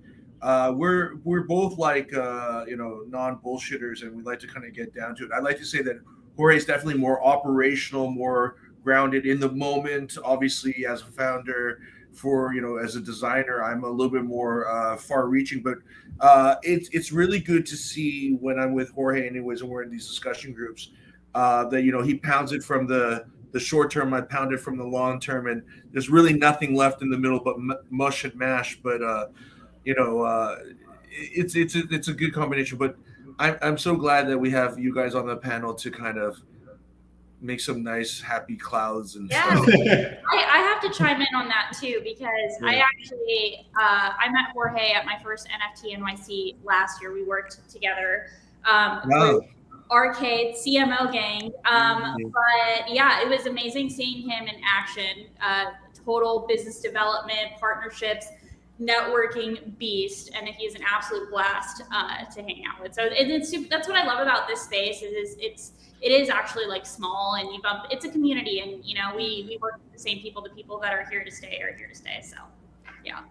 we're both like non bullshitters, and we like to kind of get down to it. I'd like to say that Jorge is definitely more operational, more grounded in the moment. Obviously, as a founder, as a designer, I'm a little bit more far-reaching. But it's really good to see when I'm with Jorge, anyways, and we're in these discussion groups, that he pounds it from the short term, I pound it from the long term, and there's really nothing left in the middle but mush and mash. But it's a good combination. But I'm so glad that we have you guys on the panel to kind of make some nice happy clouds and Yeah, stuff. I have to chime in on that too, because I actually I met Jorge at my first NFT NYC last year. We worked together with Arcade CMO gang. But yeah, it was amazing seeing him in action. Total business development, partnerships, networking beast, and he's an absolute blast to hang out with. So that's what I love about this space it is actually like small, and it's a community, and we work with the same people. The people that are here to stay are here to stay. So yeah.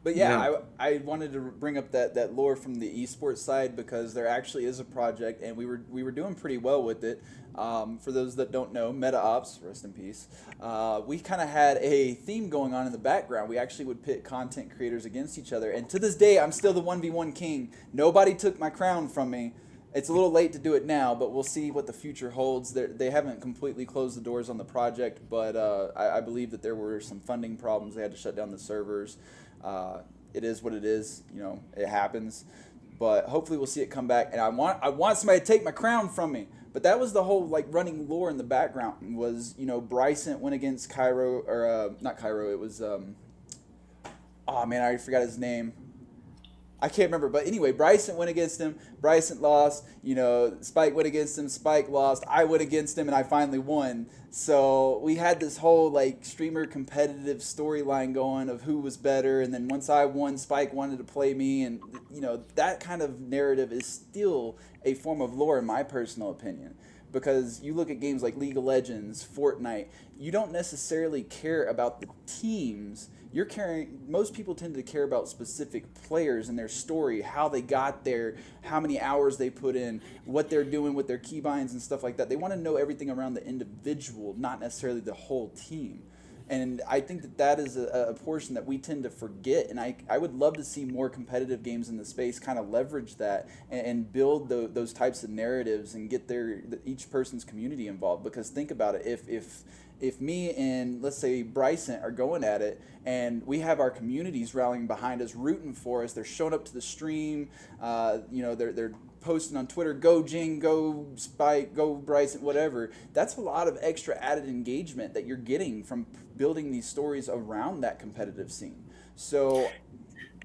But yeah, I wanted to bring up that lore from the esports side because there actually is a project, and we were doing pretty well with it. For those that don't know, Meta Ops, rest in peace. We kind of had a theme going on in the background. We actually would pit content creators against each other, and to this day, I'm still the 1v1 king. Nobody took my crown from me. It's a little late to do it now, but we'll see what the future holds. They haven't completely closed the doors on the project, but I believe that there were some funding problems. They had to shut down the servers. It is what it is. You know, it happens. But hopefully we'll see it come back. And I want somebody to take my crown from me. But that was the whole like running lore in the background was, you know, Bryson went against Cairo, or not Cairo. It was oh man, I already forgot his name. I can't remember, but anyway, Bryson went against him. Bryson lost. You know, Spike went against him. Spike lost. I went against him, and I finally won. So we had this whole like streamer competitive storyline going of who was better. And then once I won, Spike wanted to play me, and you know that kind of narrative is still a form of lore, in my personal opinion. Because you look at games like League of Legends, Fortnite, you don't necessarily care about the teams. You're caring. Most people tend to care about specific players and their story, how they got there, how many hours they put in, what they're doing with their keybinds and stuff like that. They want to know everything around the individual, not necessarily the whole team. And I think that is a portion that we tend to forget. And I would love to see more competitive games in the space kind of leverage that and build those types of narratives and get each person's community involved. Because think about it, if me and let's say Bryson are going at it and we have our communities rallying behind us, rooting for us, they're showing up to the stream, you know, they're posting on Twitter, go Jing, go Spike, go Bryson, whatever. That's a lot of extra added engagement that you're getting from building these stories around that competitive scene. So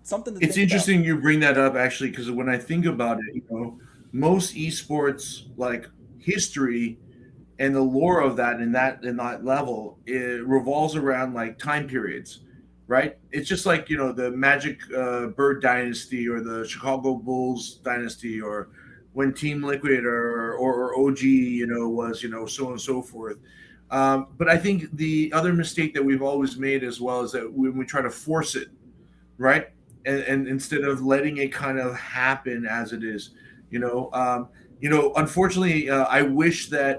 something to it's think interesting about. you bring that up actually, because when I think about it, you know, most esports like history and the lore of that in that level, it revolves around like time periods, right? It's just like, you know, the Magic Bird dynasty or the Chicago Bulls dynasty, or when Team Liquid or OG, you know, was, you know, so on and so forth. But I think the other mistake that we've always made as well is that when we try to force it, right, and instead of letting it kind of happen as it is, unfortunately, I wish that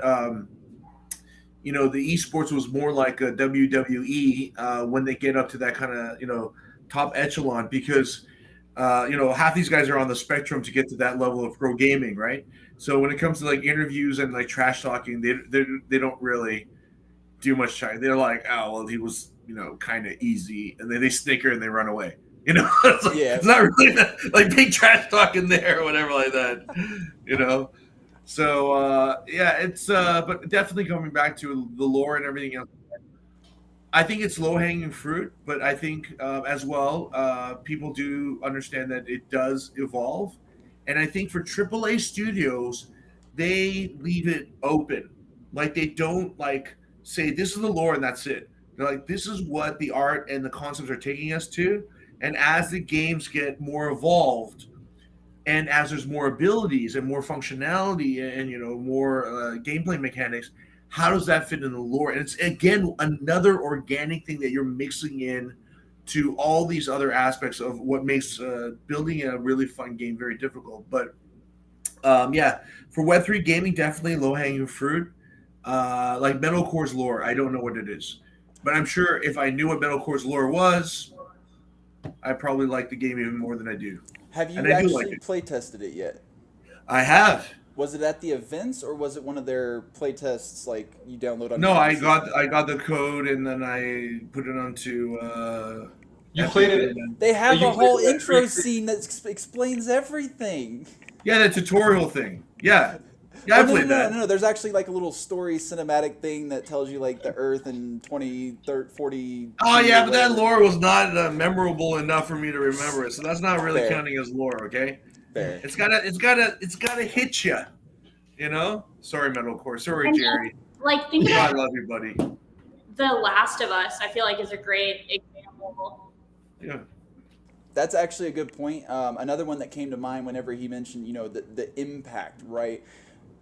the esports was more like a WWE when they get up to that kind of top echelon, because half these guys are on the spectrum to get to that level of pro gaming, right? So when it comes to like interviews and like trash talking, they don't really do much trying. They're like, oh well, he was kind of easy, and then they snicker and they run away. It's like, Yeah. it's not really like big trash talking there or whatever like that. So yeah, it's but definitely coming back to the lore and everything else. I think it's low hanging fruit, but I think as well people do understand that it does evolve, and I think for AAA studios, they leave it open. Like they don't like say this is the lore and that's it. They're like, this is what the art and the concepts are taking us to, and as the games get more evolved, and as there's more abilities and more functionality and more gameplay mechanics, how does that fit in the lore? And it's again another organic thing that you're mixing in to all these other aspects of what makes building a really fun game very difficult. But yeah, for Web3 gaming, definitely low hanging fruit. Like Metalcore's lore, I don't know what it is, but I'm sure if I knew what Metalcore's lore was, I probably like the game even more than I do. Have you And I do like actually it. play tested it yet? I have. Was it at the events or was it one of their play tests like you download on No, your I PC? got the code and then I put it onto. You Epic, played and it. then- They have You a played whole the Web3 intro scene that explains everything. Yeah, the tutorial thing. Yeah, yeah, I Oh, no, played no, that. no, no. There's actually like a little story cinematic thing that tells you like the Earth in 20, 30, 40. Oh yeah, but that lore was not memorable enough for me to remember it, so that's not really Fair. counting as lore. Okay, Fair. it's gotta hit you. Sorry, Metalcore. Sorry, And Jerry. like think I about love you, buddy. The Last of Us. I feel like is a great example. Yeah. That's actually a good point. Another one that came to mind whenever he mentioned, the impact, right?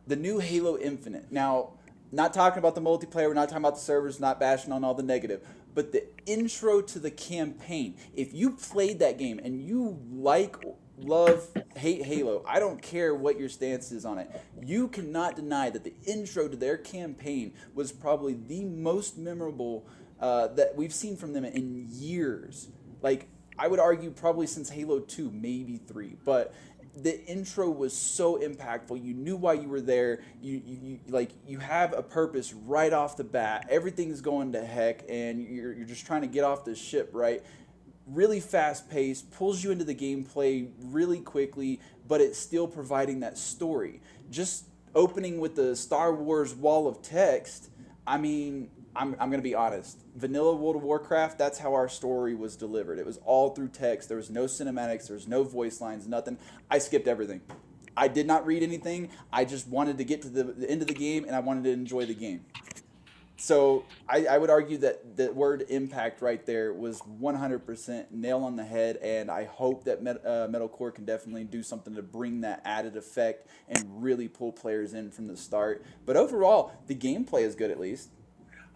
The new Halo Infinite. Now, not talking about the multiplayer, we're not talking about the servers, not bashing on all the negative, but the intro to the campaign. If you played that game and you like, love, hate Halo, I don't care what your stance is on it, you cannot deny that the intro to their campaign was probably the most memorable that we've seen from them in years. Like, I would argue probably since Halo 2, maybe 3, but the intro was so impactful. You knew why you were there. You have a purpose right off the bat. Everything's going to heck, and you're just trying to get off the ship, right? Really fast paced, pulls you into the gameplay really quickly, but it's still providing that story. Just opening with the Star Wars wall of text, I mean, I'm going to be honest. Vanilla World of Warcraft, that's how our story was delivered. It was all through text. There was no cinematics. There was no voice lines, nothing. I skipped everything. I did not read anything. I just wanted to get to the end of the game, and I wanted to enjoy the game. So I would argue that the word impact right there was 100% nail on the head, and I hope that Metalcore can definitely do something to bring that added effect and really pull players in from the start. But overall, the gameplay is good at least.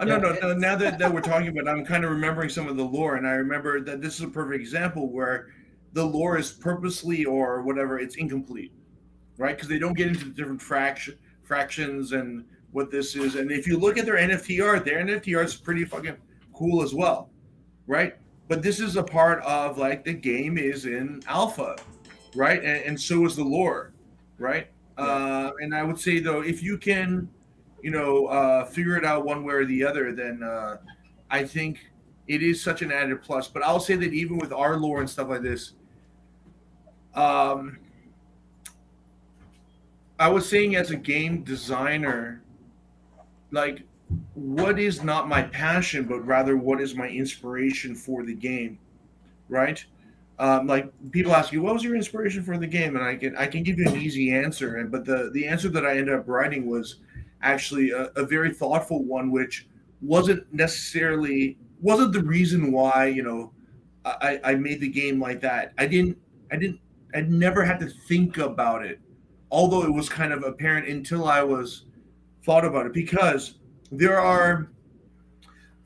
No. Now that we're talking about it, I'm kind of remembering some of the lore, and I remember that this is a perfect example where the lore is purposely or whatever, it's incomplete, right? Because they don't get into the different fractions and what this is. And if you look at their NFT art is pretty fucking cool as well, right? But this is a part of, like, the game is in alpha, right? And so is the lore, right? Yeah. And I would say, though, if you can, figure it out one way or the other, then I think it is such an added plus. But I'll say that even with our lore and stuff like this, I was saying as a game designer, like, what is not my passion, but rather what is my inspiration for the game, right? Like, people ask you, what was your inspiration for the game? And I can give you an easy answer, but the answer that I ended up writing was actually a very thoughtful one, which wasn't the reason why I made the game like that. I never had to think about it, although it was kind of apparent until I was thought about it, because there are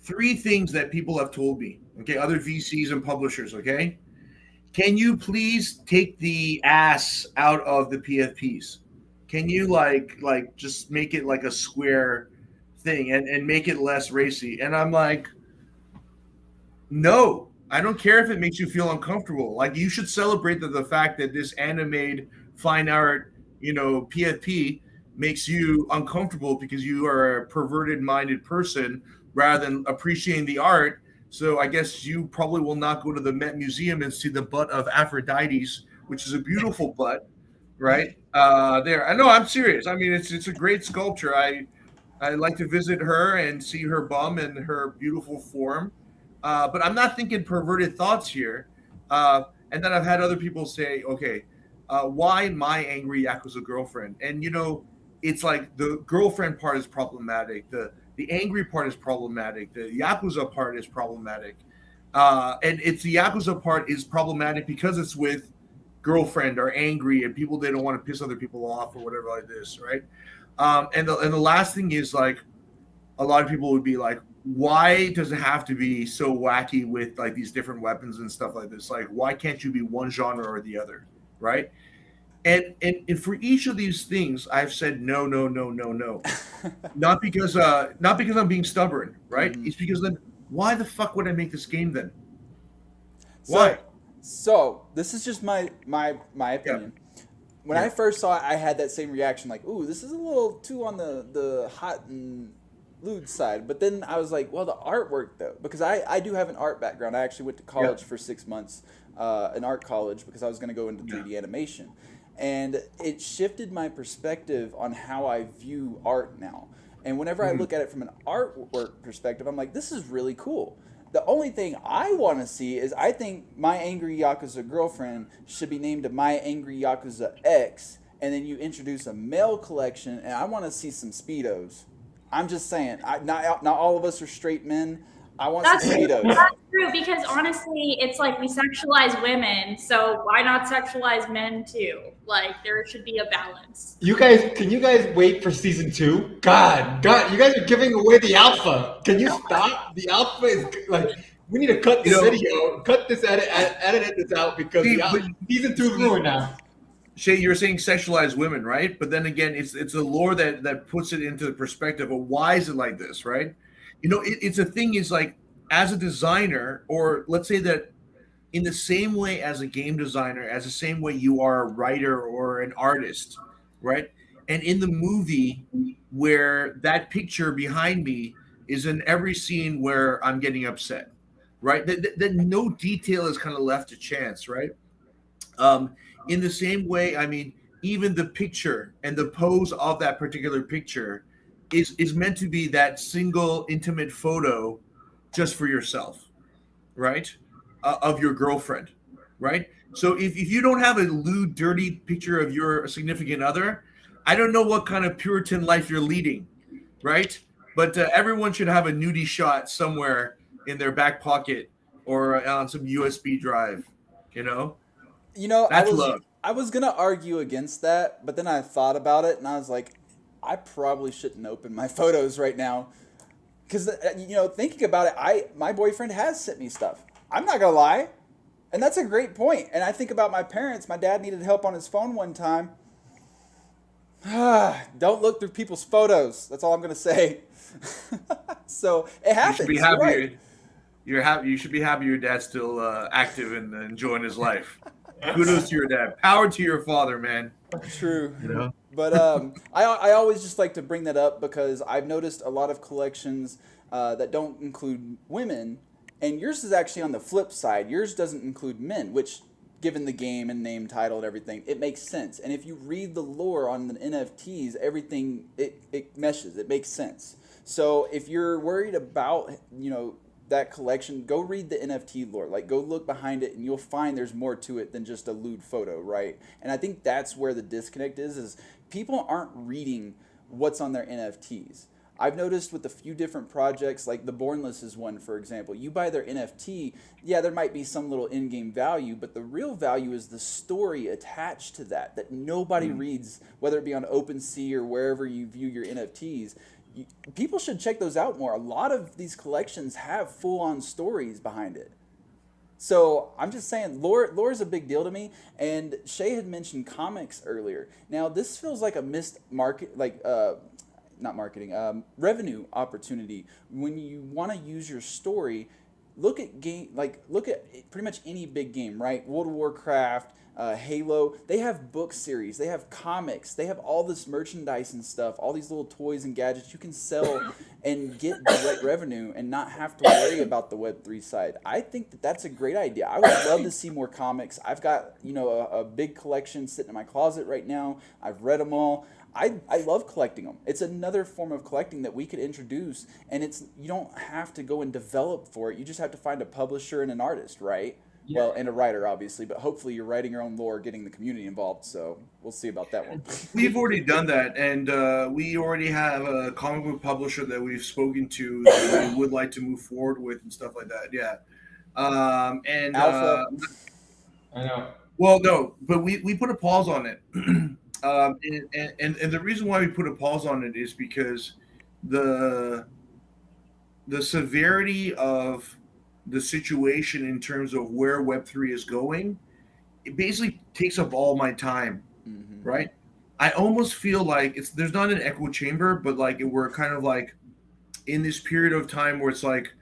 three things that people have told me, okay, other VCs and publishers, okay? Can you please take the ass out of the PFPs? Can you like just make it like a square thing and make it less racy? And I'm like, no, I don't care if it makes you feel uncomfortable. Like, you should celebrate the fact that this animated fine art, PFP makes you uncomfortable because you are a perverted minded person rather than appreciating the art. So I guess you probably will not go to the Met Museum and see the butt of Aphrodite's, which is a beautiful butt, right? There. I know, I'm serious. I mean, it's a great sculpture. I like to visit her and see her bum and her beautiful form. But I'm not thinking perverted thoughts here. And then I've had other people say, okay, why my angry Yakuza girlfriend? And, it's like the girlfriend part is problematic. The angry part is problematic. The Yakuza part is problematic. And it's the Yakuza part is problematic because it's with girlfriend or angry and people, they don't want to piss other people off or whatever like this, right? And the last thing is, like, a lot of people would be like, why does it have to be so wacky with, like, these different weapons and stuff like this? Like, why can't you be one genre or the other, right? And for each of these things, I've said no. Not because I'm being stubborn, right? Mm-hmm. It's because then why the fuck would I make this game then? Why? So this is just my opinion. Yeah. When I first saw it, I had that same reaction, like, ooh, this is a little too on the hot and lewd side. But then I was like, well, the artwork, though, because I do have an art background. I actually went to college for 6 months, an art college, because I was going to go into 3D animation. And it shifted my perspective on how I view art now. And whenever I look at it from an artwork perspective, I'm like, this is really cool. The only thing I want to see is, I think My Angry Yakuza Girlfriend should be named My Angry Yakuza X, and then you introduce a male collection, and I want to see some Speedos. I'm just saying, not all of us are straight men. I want some Speedos. That's true, because honestly, it's like we sexualize women, so why not sexualize men too? Like there should be a balance. Can you guys wait for season 2? God, you guys are giving away the alpha. Can you stop? The alpha is like, we need to cut You this know, video, cut this, edit this out because see, but season 2 is ruined now. Shay, you're saying sexualized women, right? But then again, it's a lore that puts it into the perspective of why is it like this, right? You know, it's a thing is like as a designer, or let's say that in the same way as a game designer, as the same way you are a writer or an artist, right? And in the movie where that picture behind me is in every scene where I'm getting upset, right? That no detail is kind of left to chance, right? In the same way, I mean, even the picture and the pose of that particular picture is meant to be that single intimate photo just for yourself, right? Of your girlfriend, right? So if you don't have a lewd, dirty picture of your significant other, I don't know what kind of Puritan life you're leading, right? But everyone should have a nudie shot somewhere in their back pocket or on some USB drive, you know? You know, That's love. I was gonna argue against that, but then I thought about it and I was like, I probably shouldn't open my photos right now, because you know, thinking about it, my boyfriend has sent me stuff. I'm not gonna lie, and that's a great point. And I think about my parents. My dad needed help on his phone one time. Don't look through people's photos. That's all I'm gonna say. So it You happens. should be You're happy. right. You're happy. You should be happy your dad's still active and enjoying his life. Kudos to your dad. Power to your father, man. True. You know. But I always just like to bring that up because I've noticed a lot of collections that don't include women, and yours is actually on the flip side. Yours doesn't include men, which, given the game and name, title, and everything, it makes sense. And if you read the lore on the NFTs, everything it meshes. It makes sense. So if you're worried about, you know, that collection, go read the NFT lore. Like, go look behind it, and you'll find there's more to it than just a lewd photo, right? And I think that's where the disconnect is people aren't reading what's on their NFTs. I've noticed with a few different projects, like the Bornless is one, for example. You buy their NFT, yeah, there might be some little in-game value, but the real value is the story attached to that nobody reads, whether it be on OpenSea or wherever you view your NFTs. People should check those out more. A lot of these collections have full-on stories behind it. So I'm just saying, lore is a big deal to me. And Shay had mentioned comics earlier. Now this feels like a missed market, like not marketing, revenue opportunity. When you want to use your story, look at pretty much any big game, right? World of Warcraft, Halo. They have book series, they have comics, they have all this merchandise and stuff, all these little toys and gadgets you can sell and get direct revenue and not have to worry about the Web3 side. I think that's a great idea. I would love to see more comics. I've got, you know, a big collection sitting in my closet right now. I've read them all. I love collecting them. It's another form of collecting that we could introduce, and you don't have to go and develop for it. You just have to find a publisher and an artist, right? Yeah. Well, and a writer, obviously, but hopefully you're writing your own lore, getting the community involved, so we'll see about that one. We've already done that, and we already have a comic book publisher that we've spoken to that we would like to move forward with and stuff like that. Yeah. Alpha. I know. Well, no, but we put a pause on it. And the reason why we put a pause on it is because the severity of the situation in terms of where Web3 is going, it basically takes up all my time, right? I almost feel like there's not an echo chamber, but like we're kind of like in this period of time where it's like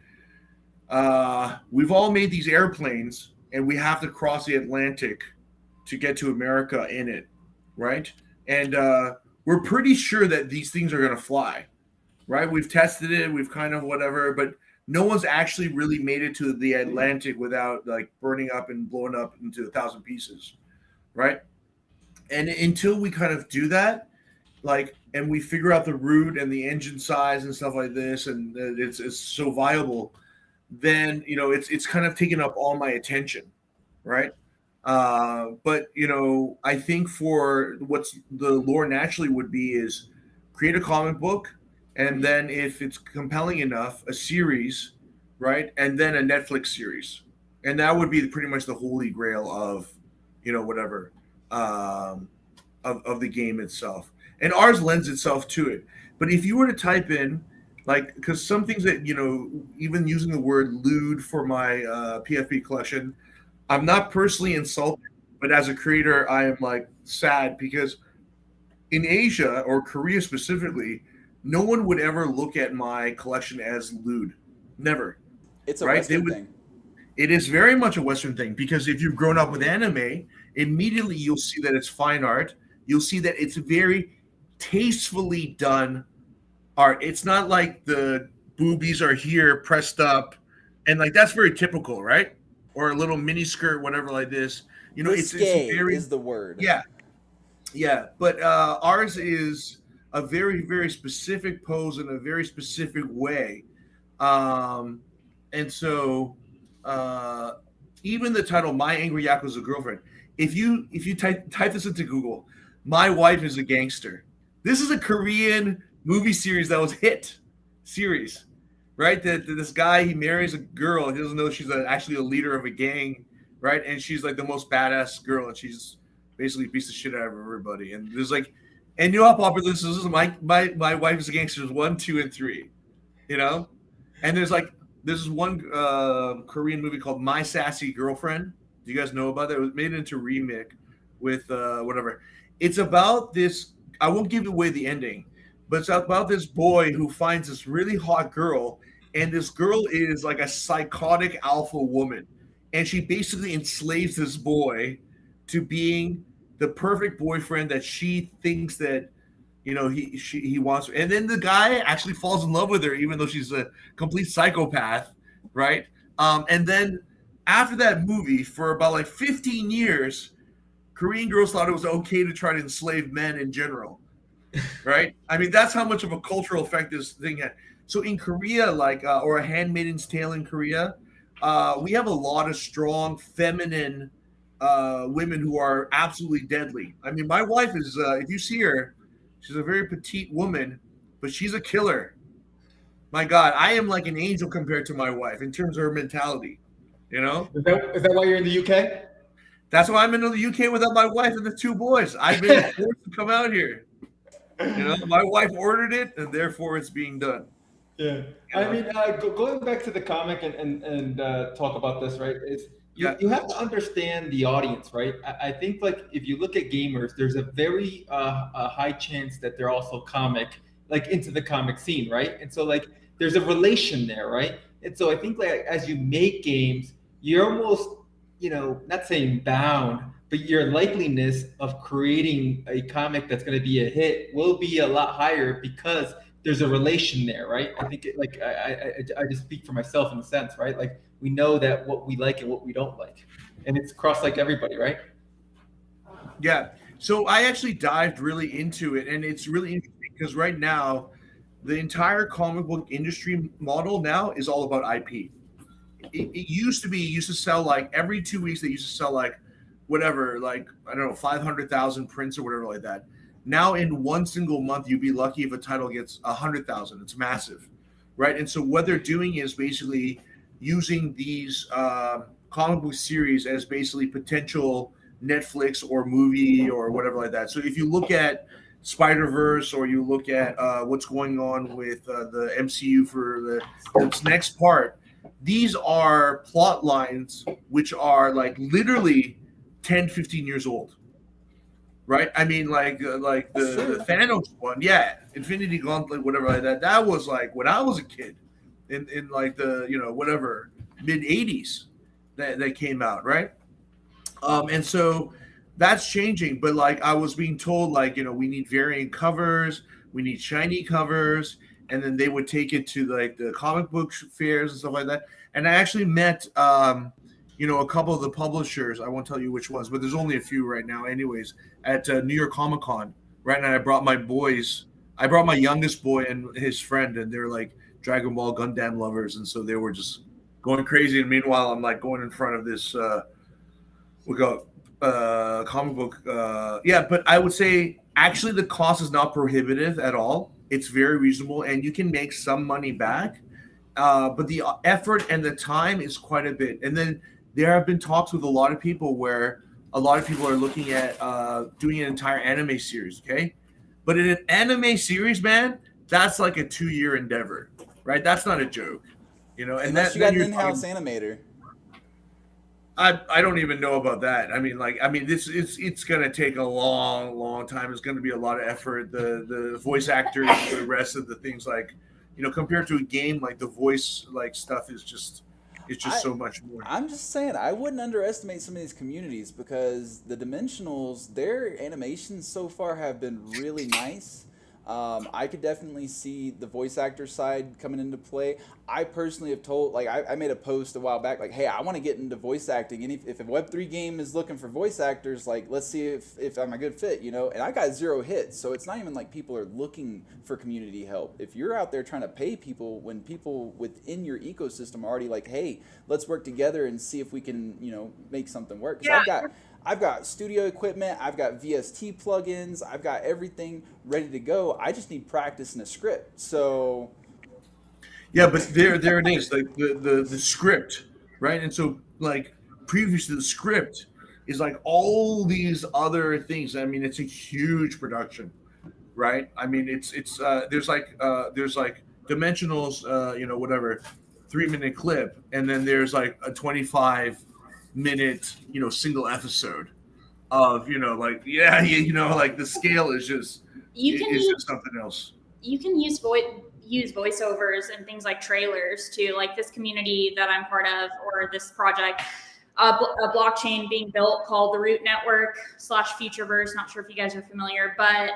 we've all made these airplanes and we have to cross the Atlantic to get to America in it, right? And we're pretty sure that these things are going to fly, right? We've tested it, we've kind of whatever, but no one's actually really made it to the Atlantic without like burning up and blowing up into 1,000 pieces, right? And until we kind of do that, like, and we figure out the route and the engine size and stuff like this, and it's so viable, then you know it's kind of taken up all my attention, right? But you know, I think for what's the lore naturally would be is create a comic book, and then if it's compelling enough, a series, right, and then a Netflix series, and that would be pretty much the holy grail of, you know, whatever. of the game itself, and ours lends itself to it. But if you were to type in, like, because some things that, even using the word lewd for my PFP collection, I'm not personally insulted, but as a creator, I am like sad because in Asia or Korea specifically, no one would ever look at my collection as lewd, never. It's a Right? They Western would. thing. It is very much a Western thing because if you've grown up with anime, immediately you'll see that it's fine art. You'll see that it's very tastefully done art. It's not like the boobies are here pressed up, and like that's very typical, right? Or a little mini skirt, whatever, like this. It's Risque very, is the word. yeah, yeah. But ours is a very, very specific pose in a very specific way. Um, and so uh, even the title "My Angry Yakuza Girlfriend," if you type this into Google, "My Wife is a Gangster." This is a Korean movie series that was hit series, right? That this guy, he marries a girl. He doesn't know she's actually a leader of a gang, right? And she's like the most badass girl, and she's basically beats the shit out of everybody. And there's like, and you know how popular this is? My Wife is a Gangster is 1, 2, and 3, you know. And there's this one Korean movie called My Sassy Girlfriend. Do you guys know about that? It was made into remake with whatever. It's about this. I won't give away the ending, but it's about this boy who finds this really hot girl, and this girl is like a psychotic alpha woman, and she basically enslaves this boy to being the perfect boyfriend that she thinks that he wants her. And then the guy actually falls in love with her, even though she's a complete psychopath, right? And then after that movie, for about like 15 years, Korean girls thought it was okay to try to enslave men in general, right? I mean, that's how much of a cultural effect this thing had. So in Korea, like, or A Handmaid's Tale in Korea, we have a lot of strong feminine women who are absolutely deadly. I mean, my wife is, if you see her, she's a very petite woman, but she's a killer. My God, I am like an angel compared to my wife in terms of her mentality. You know, Is that why you're in the UK? that's why I'm in the UK without my wife and the 2 boys. I've been forced to come out here. My wife ordered it, and therefore it's being done. Yeah, I mean, going back to the comic and talk about this, right? Is you have to understand the audience, right? I think like if you look at gamers, there's a very a high chance that they're also like into the comic scene, right? And so like there's a relation there, right? And so I think like as you make games, you're almost not saying bound, but your likeliness of creating a comic that's going to be a hit will be a lot higher because there's a relation there, right? I think I just speak for myself in a sense, right? Like we know that what we like and what we don't like, and it's across like everybody, right? Yeah. So I actually dived really into it, and it's really interesting because right now, the entire comic book industry model now is all about IP. It used to sell like every 2 weeks. They used to sell like whatever, like I don't know, 500,000 prints or whatever like that. Now in one single month, you'd be lucky if a title gets 100,000. It's massive, right? And so what they're doing is basically using these comic book series as basically potential Netflix or movie or whatever like that. So if you look at Spider-Verse or you look at what's going on with the MCU for this next part, these are plot lines which are like literally 10, 15 years old. Right? I mean, like the Thanos one, yeah, Infinity Gauntlet, whatever like that. That was like when I was a kid, in like the whatever mid '80s that came out, right? And so that's changing. But like I was being told, like we need variant covers, we need shiny covers, and then they would take it to like the comic book fairs and stuff like that. And I actually met a couple of the publishers. I won't tell you which ones, but there's only a few right now, anyways. At New York Comic Con, right now, I brought my boys. I brought my youngest boy and his friend, and they're like Dragon Ball Gundam lovers, and so they were just going crazy. And meanwhile, I'm like going in front of this comic book. Yeah, but I would say actually the cost is not prohibitive at all. It's very reasonable, and you can make some money back. But the effort and the time is quite a bit. And then there have been talks with a lot of people where a lot of people are looking at doing an entire anime series. Okay, but in an anime series, man, that's like a 2-year endeavor, right? That's not a joke, And Unless that you then got an you're in-house talking. animator. I don't even know about that. I mean, this it's gonna take a long time. It's gonna be a lot of effort. The voice actors, the rest of the things, like, compared to a game, like the voice like stuff is just it's just I so much more. I'm just saying I wouldn't underestimate some of these communities because the Dimensionals, their animations so far have been really nice. I could definitely see the voice actor side coming into play. I personally have told, like, I made a post a while back, like, hey, I want to get into voice acting. And if a Web3 game is looking for voice actors, like, let's see if I'm a good fit, And I got 0 hits. So it's not even like people are looking for community help. If you're out there trying to pay people when people within your ecosystem are already like, hey, let's work together and see if we can, make something work. Because Yeah. I've got studio equipment, I've got VST plugins, I've got everything ready to go. I just need practice and a script. So Yeah, but there it is, like the script, right? And so, like, previous to the script is like all these other things. I mean, it's a huge production, right? I mean, it's there's like dimensionals, whatever, 3-minute clip, and then there's like a 25-minute, single episode of, like, yeah, like the scale is just You can is use just something else. use voiceovers and things like trailers to, like, this community that I'm part of, or this project, a blockchain being built called the Root Network slash Futureverse. Not sure if you guys are familiar, but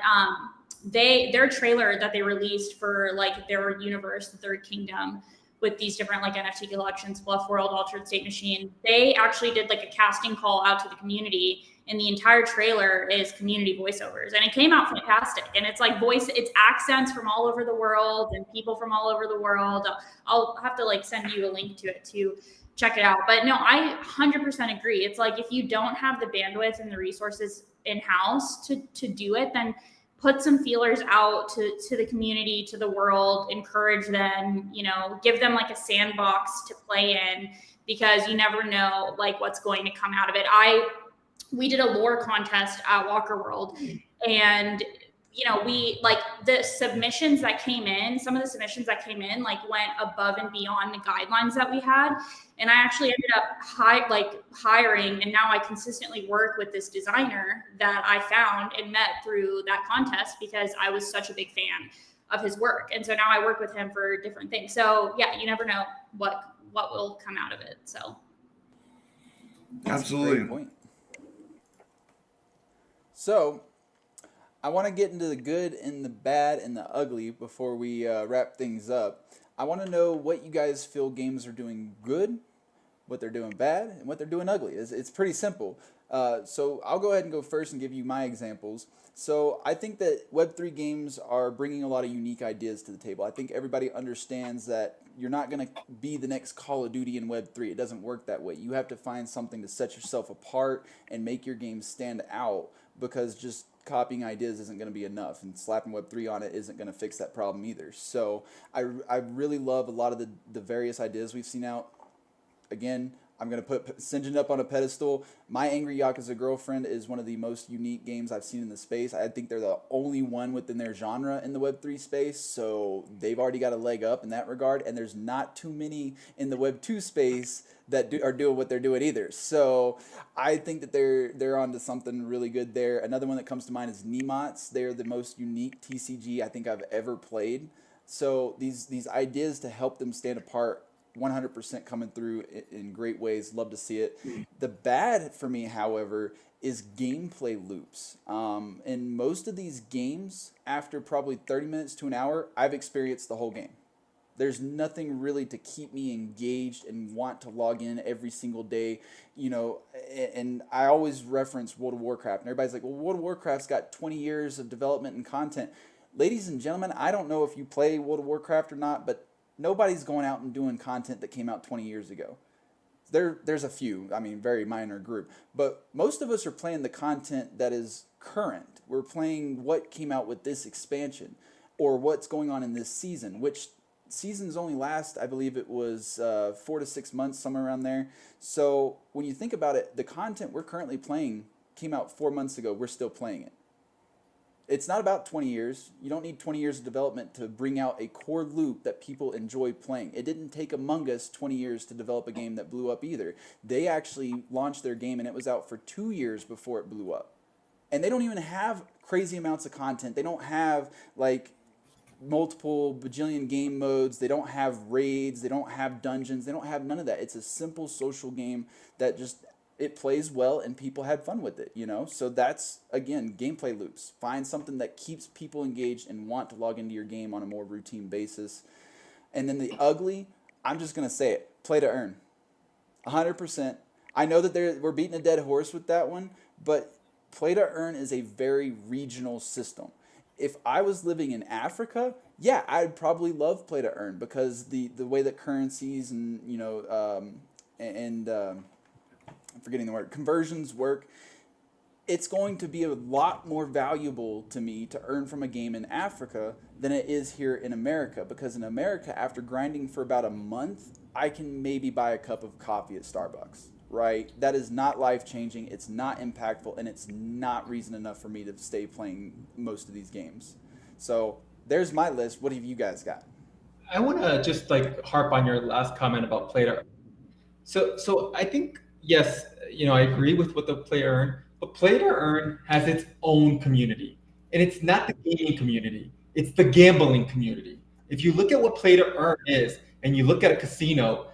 their trailer that they released for, like, their universe, the Third Kingdom, with these different, like, NFT collections, Fluff World, Altered State Machine. They actually did, like, a casting call out to the community, and the entire trailer is community voiceovers, and it came out fantastic. And it's like it's accents from all over the world and people from all over the world. I'll have to, like, send you a link to it to check it out. But no, I 100% agree. It's like, if you don't have the bandwidth and the resources in-house to do it, then put some feelers out to the community, to the world, encourage them, give them, like, a sandbox to play in, because you never know, like, what's going to come out of it. We did a lore contest at Walker World, and we, like, the submissions that came in, some of the submissions that came in, like, went above and beyond the guidelines that we had. And I actually ended up hiring, and now I consistently work with this designer that I found and met through that contest, because I was such a big fan of his work. And so now I work with him for different things. So yeah, you never know what will come out of it. So that's Absolutely. a great point. So I want to get into the good and the bad and the ugly before we wrap things up. I want to know what you guys feel games are doing good, what they're doing bad, and what they're doing ugly. It's pretty simple. So I'll go ahead and go first and give you my examples. So I think that Web3 games are bringing a lot of unique ideas to the table. I think everybody understands that you're not going to be the next Call of Duty in Web3. It doesn't work that way. You have to find something to set yourself apart and make your game stand out, because just copying ideas isn't going to be enough, and slapping Web3 on it isn't going to fix that problem either. So I really love a lot of the various ideas we've seen out. Again, I'm going to put Sinjin up on a pedestal. My Angry Yakuza Girlfriend is one of the most unique games I've seen in the space. I think they're the only one within their genre in the Web3 space, so they've already got a leg up in that regard, and there's not too many in the Web2 space that are doing what they're doing either. So I think that they're onto something really good there. Another one that comes to mind is Nemots. They're the most unique TCG I think I've ever played. So these ideas to help them stand apart, 100% coming through in great ways. Love to see it. The bad for me, however, is gameplay loops. In most of these games, after probably 30 minutes to an hour, I've experienced the whole game. There's nothing really to keep me engaged and want to log in every single day, and I always reference World of Warcraft, and everybody's like, well, World of Warcraft's got 20 years of development and content. Ladies and gentlemen, I don't know if you play World of Warcraft or not, but nobody's going out and doing content that came out 20 years ago. There's a few, very minor group, but most of us are playing the content that is current. We're playing what came out with this expansion, or what's going on in this season, which seasons only last, I believe it was 4 to 6 months, somewhere around there. So when you think about it, the content we're currently playing came out 4 months ago, we're still playing it. It's not about 20 years. You don't need 20 years of development to bring out a core loop that people enjoy playing. It didn't take Among Us 20 years to develop a game that blew up either. They actually launched their game and it was out for 2 years before it blew up. And they don't even have crazy amounts of content. They don't have like multiple bajillion game modes. They don't have raids. They don't have dungeons. They don't have none of that. It's a simple social game that just it plays well and people had fun with it, you know? So that's, again, gameplay loops. Find something that keeps people engaged and want to log into your game on a more routine basis. And then the ugly, I'm just going to say it, play to earn. 100%. I know that we're beating a dead horse with that one, but play to earn is a very regional system. If I was living in Africa, yeah, I'd probably love play to earn because the way that currencies and, you know, I'm forgetting the word, conversions work, it's going to be a lot more valuable to me to earn from a game in Africa than it is here in America. Because in America, after grinding for about a month, I can maybe buy a cup of coffee at Starbucks, right? That is not life-changing, it's not impactful, and it's not reason enough for me to stay playing most of these games. So there's my list. What have you guys got? I want to just like harp on your last comment about play to earn. So I think yes, I agree with what the play to earn, but play to earn has its own community, and it's not the gaming community; it's the gambling community. If you look at what play to earn is, and you look at a casino,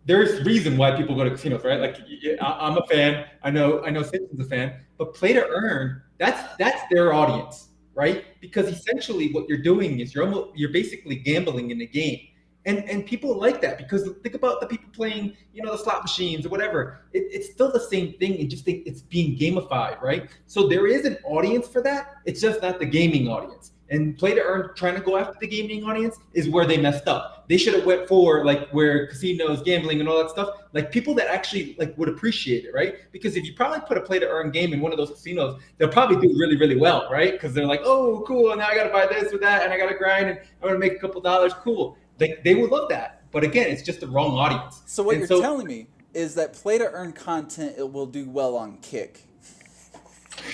there's reason why people go to casinos, right? Like I'm a fan. I know Simpson's a fan, but play to earn, that's their audience, right? Because essentially what you're doing is you're basically gambling in the game. And people like that because think about the people playing, the slot machines or whatever. It's still the same thing. And just think it's being gamified, right? So there is an audience for that. It's just not the gaming audience. And play to earn trying to go after the gaming audience is where they messed up. They should have went for like where casinos, gambling, and all that stuff. Like people that actually like would appreciate it, right? Because if you probably put a play to earn game in one of those casinos, they'll probably do really, really well, right? Because they're like, oh, cool, and now I got to buy this or that, and I got to grind, and I'm gonna make a couple dollars. Cool. They would love that, but again, it's just the wrong audience. So what you're telling me is that play to earn content it will do well on Kick.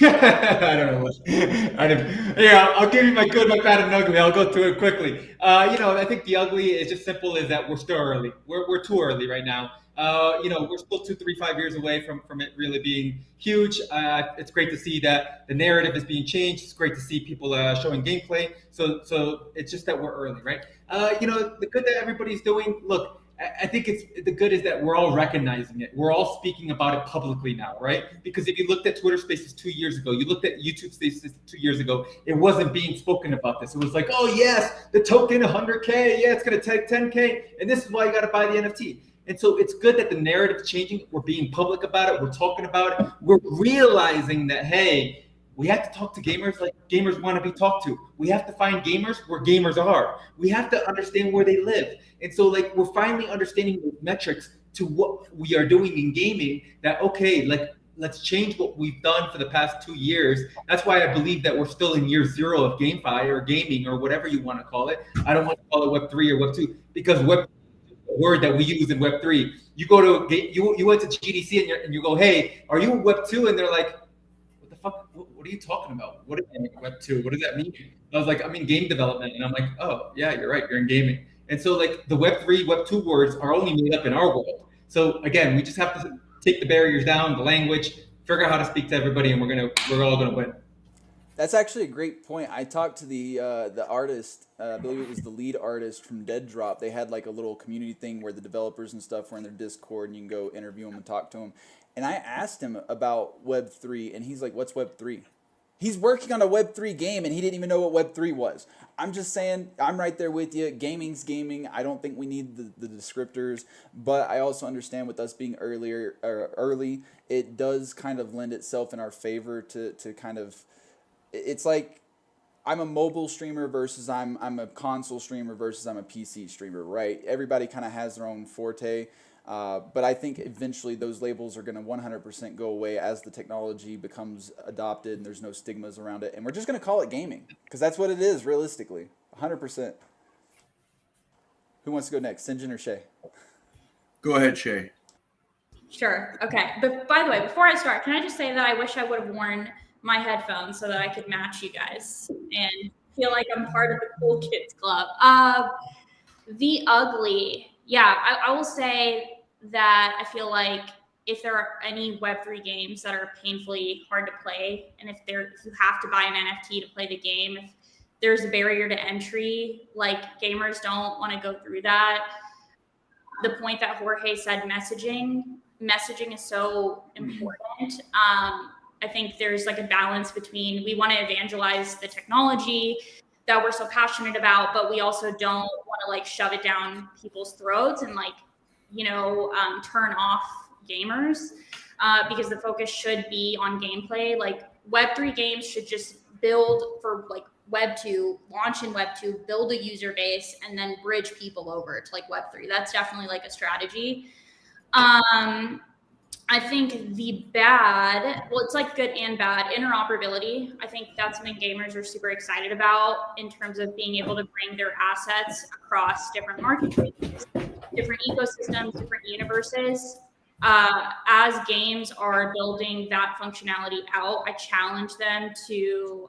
I don't know what. Yeah, I'll give you my good, my bad, and ugly. I'll go through it quickly. I think the ugly is just simple is that we're still early. We're too early right now. We're still 2, 3, 5 years away from it really being huge. It's great to see that the narrative is being changed. It's great to see people showing gameplay. So it's just that we're early, right? The good that everybody's doing. Look, I think it's the good is that we're all recognizing it. We're all speaking about it publicly now, right? Because if you looked at Twitter Spaces 2 years ago, you looked at YouTube Spaces 2 years ago, it wasn't being spoken about this. It was like, oh yes, the token 100K, yeah, it's gonna take 10K, and this is why you got to buy the NFT. And so it's good that the narrative's changing. We're being public about it. We're talking about it. We're realizing that hey, we have to talk to gamers like gamers want to be talked to. We have to find gamers where gamers are. We have to understand where they live. And so like we're finally understanding the metrics to what we are doing in gaming that, okay, like let's change what we've done for the past 2 years. That's why I believe that we're still in year 0 of GameFi or gaming or whatever you want to call it. I don't want to call it Web3 or Web2 because Web word that we use in Web3. You go to you went to GDC and you go, hey, are you Web2? And they're like, what the fuck? What are you talking about? What is Web2? What does that mean? And I was like, I'm in game development, and I'm like, oh yeah, you're right, you're in gaming. And so like the Web3, Web2 words are only made up in our world. So again, we just have to take the barriers down, the language, figure out how to speak to everybody, and we're all gonna win. That's actually a great point. I talked to the artist, I believe it was the lead artist from Dead Drop. They had like a little community thing where the developers and stuff were in their Discord, and you can go interview them and talk to them. And I asked him about Web3, and he's like, "What's Web3?" He's working on a Web3 game, and he didn't even know what Web3 was. I'm just saying, I'm right there with you. Gaming's gaming. I don't think we need the descriptors, but I also understand with us being early, it does kind of lend itself in our favor to kind of. It's like I'm a mobile streamer versus I'm a console streamer versus I'm a PC streamer, right? Everybody kind of has their own forte, but I think eventually those labels are going to 100% go away as the technology becomes adopted and there's no stigmas around it, and we're just going to call it gaming because that's what it is realistically, 100%. Who wants to go next, Sinjin or Shay? Go ahead, Shay. Sure. Okay. But by the way, before I start, can I just say that I wish I would have worn my headphones so that I could match you guys and feel like I'm part of the cool kids club. The ugly. Yeah, I will say that I feel like if there are any Web3 games that are painfully hard to play, and if you have to buy an NFT to play the game, if there's a barrier to entry, like gamers don't want to go through that. The point that Jorge said, messaging is so important. I think there's like a balance between we want to evangelize the technology that we're so passionate about, but we also don't want to like shove it down people's throats and like, turn off gamers because the focus should be on gameplay. Like Web3 games should just build for like Web2, launch in Web2, build a user base, and then bridge people over to like Web3. That's definitely like a strategy. I think the bad, well, it's like good and bad, interoperability. I think that's something gamers are super excited about in terms of being able to bring their assets across different marketplaces, different ecosystems, different universes. As games are building that functionality out, I challenge them to,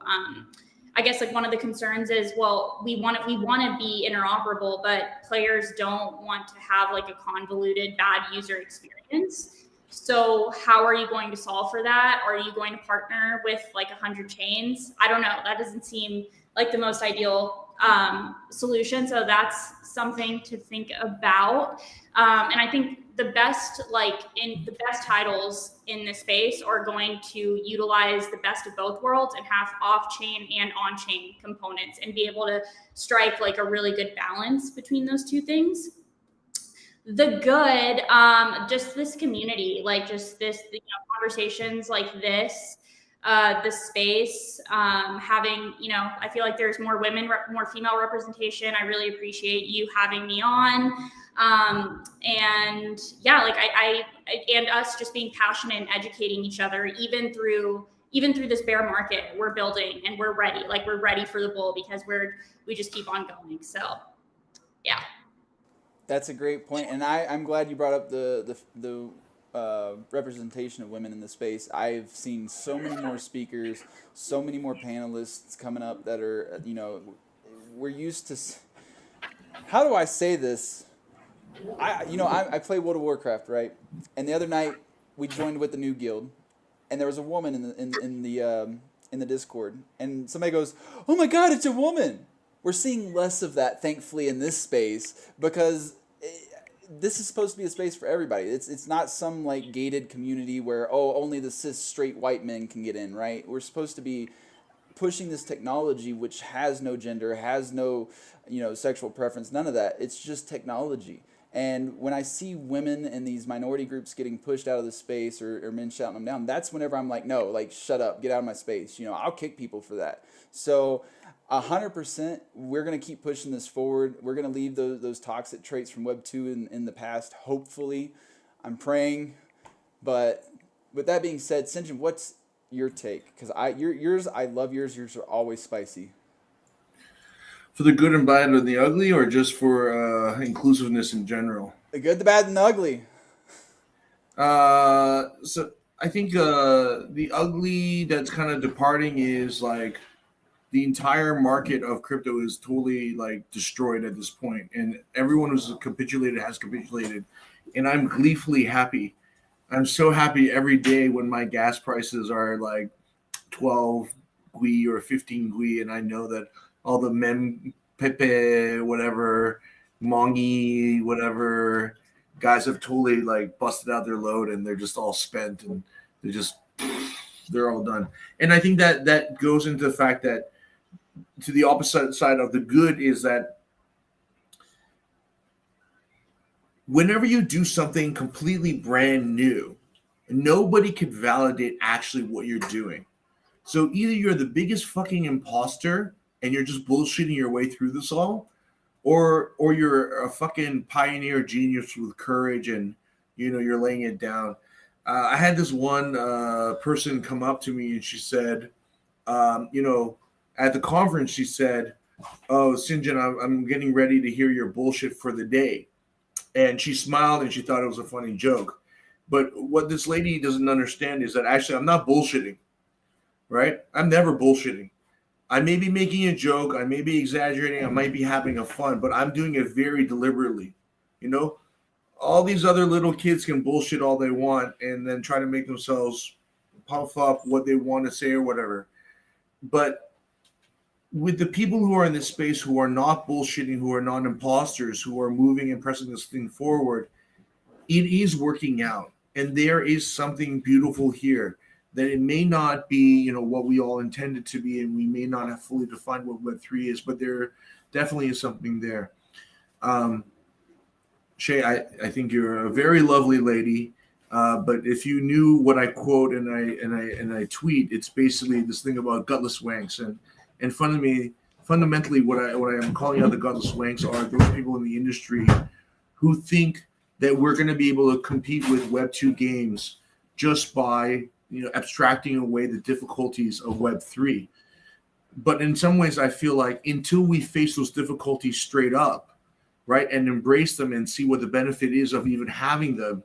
I guess like one of the concerns is, well, we want to be interoperable, but players don't want to have like a convoluted bad user experience. So how are you going to solve for that? Are you going to partner with like 100 chains? I don't know. That doesn't seem like the most ideal solution. So that's something to think about. And I think the best titles in this space are going to utilize the best of both worlds and have off-chain and on-chain components and be able to strike like a really good balance between those two things. The good, just this community, like just this, conversations like this, the space, having, I feel like there's more more female representation. I really appreciate you having me on. And yeah, like I and us just being passionate and educating each other, even through this bear market, we're building and we're ready. Like we're ready for the bull because we just keep on going. So yeah. That's a great point, and I'm glad you brought up the representation of women in the space. I've seen so many more speakers, so many more panelists coming up that are, we're used to. How do I say this? I play World of Warcraft, right? And the other night we joined with the new guild, and there was a woman in the Discord, and somebody goes, "Oh my God, it's a woman!" We're seeing less of that, thankfully, in this space because this is supposed to be a space for everybody. It's not some like gated community where only the cis straight white men can get in, right? We're supposed to be pushing this technology which has no gender, has no sexual preference, none of that. It's just technology. And when I see women in these minority groups getting pushed out of the space or men shouting them down, that's whenever I'm like, no, like shut up, get out of my space. I'll kick people for that. So 100%, we're going to keep pushing this forward. We're going to leave those toxic traits from Web 2 in the past, hopefully. I'm praying. But with that being said, Sinjin, what's your take? Because yours, I love yours. Yours are always spicy. For the good and bad and the ugly, or just for inclusiveness in general? The good, the bad, and the ugly. So I think the ugly that's kind of departing is like the entire market of crypto is totally like destroyed at this point, and everyone who's capitulated has capitulated, and I'm gleefully happy. I'm so happy every day when my gas prices are like 12 gui or 15 gui, and I know that all the Mem Pepe whatever Mongi whatever guys have totally like busted out their load and they're just all spent and they're all done. And I think that goes into the fact that to the opposite side of the good is that whenever you do something completely brand new, nobody could validate actually what you're doing. So either you're the biggest fucking imposter and you're just bullshitting your way through this all, or you're a fucking pioneer genius with courage and you're laying it down. I had this one person come up to me and she said, at the conference, she said, "Oh, Sinjin, I'm getting ready to hear your bullshit for the day." And she smiled and she thought it was a funny joke. But what this lady doesn't understand is that actually I'm not bullshitting, right? I'm never bullshitting. I may be making a joke, I may be exaggerating, I might be having a fun, but I'm doing it very deliberately. You know, all these other little kids can bullshit all they want and then try to make themselves puff up what they want to say or whatever. But with the people who are in this space who are not bullshitting, who are not imposters, who are moving and pressing this thing forward, it is working out. And there is something beautiful here that it may not be, what we all intended to be, and we may not have fully defined what Web3 is, but there definitely is something there. Shay, I think you're a very lovely lady. But if you knew what I quote and I tweet, it's basically this thing about gutless wanks. And fundamentally, what I am calling out the gutless wanks are those people in the industry who think that we're going to be able to compete with Web2 games just by abstracting away the difficulties of Web3. But in some ways, I feel like until we face those difficulties straight up, right, and embrace them and see what the benefit is of even having them,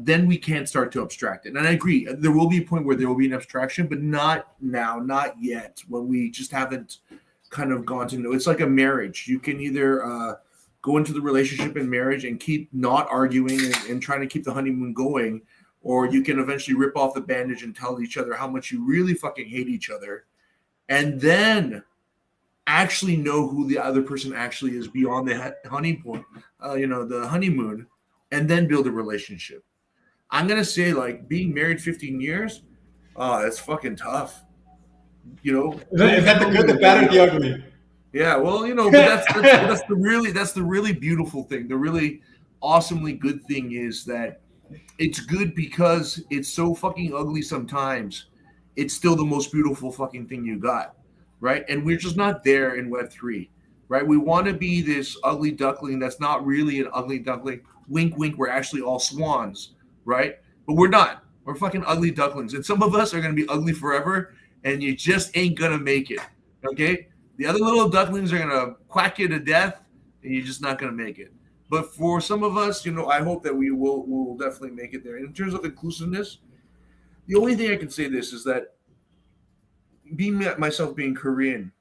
then we can't start to abstract it. And I agree, there will be a point where there will be an abstraction, but not now, not yet, when we just haven't kind of gone to know. It's like a marriage. You can either go into the relationship and marriage and keep not arguing and trying to keep the honeymoon going, or you can eventually rip off the bandage and tell each other how much you really fucking hate each other, and then actually know who the other person actually is beyond the honeymoon, the honeymoon, and then build a relationship. I'm gonna say, like, being married 15 years, it's fucking tough. Is that the good, the bad, or the ugly? Yeah, well, but that's the really beautiful thing. The really awesomely good thing is that it's good because it's so fucking ugly sometimes. It's still the most beautiful fucking thing you got, right? And we're just not there in Web3, right? We want to be this ugly duckling that's not really an ugly duckling. Wink, wink, we're actually all swans, right? But we're not. We're fucking ugly ducklings. And some of us are going to be ugly forever, and you just ain't going to make it, okay? The other little ducklings are going to quack you to death, and you're just not going to make it. But for some of us, I hope that we will definitely make it there. In terms of inclusiveness, the only thing I can say this is that myself being Korean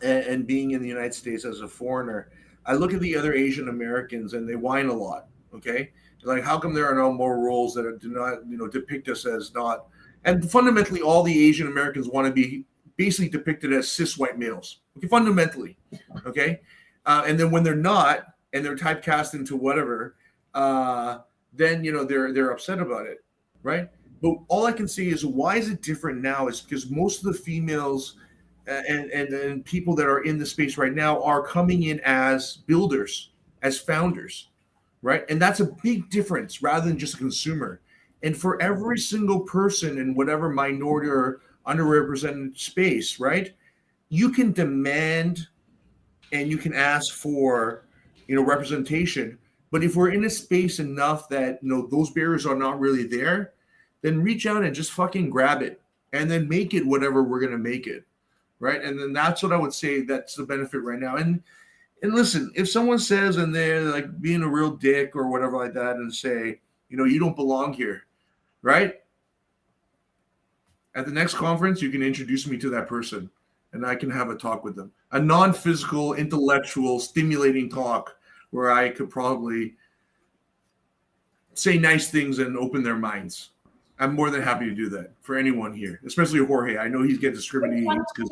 and being in the United States as a foreigner, I look at the other Asian Americans and they whine a lot, okay? Like, how come there are no more roles that do not, depict us as not? And fundamentally, all the Asian Americans want to be basically depicted as cis white males, okay, fundamentally, okay? And then when they're not, and they're typecast into whatever, then they're upset about it, right? But all I can say is, why is it different now? Is because most of the females and people that are in the space right now are coming in as builders, as founders, right? And that's a big difference rather than just a consumer. And for every single person in whatever minority or underrepresented space, right, you can demand and you can ask for representation. But if we're in a space enough that those barriers are not really there, then reach out and just fucking grab it and then make it whatever we're going to make it, right? And then that's what I would say that's the benefit right now. And listen, if someone says and they're like being a real dick or whatever like that and say, you don't belong here, right? At the next conference, you can introduce me to that person and I can have a talk with them. A non-physical, intellectual, stimulating talk where I could probably say nice things and open their minds. I'm more than happy to do that for anyone here, especially Jorge. I know he's getting discriminated because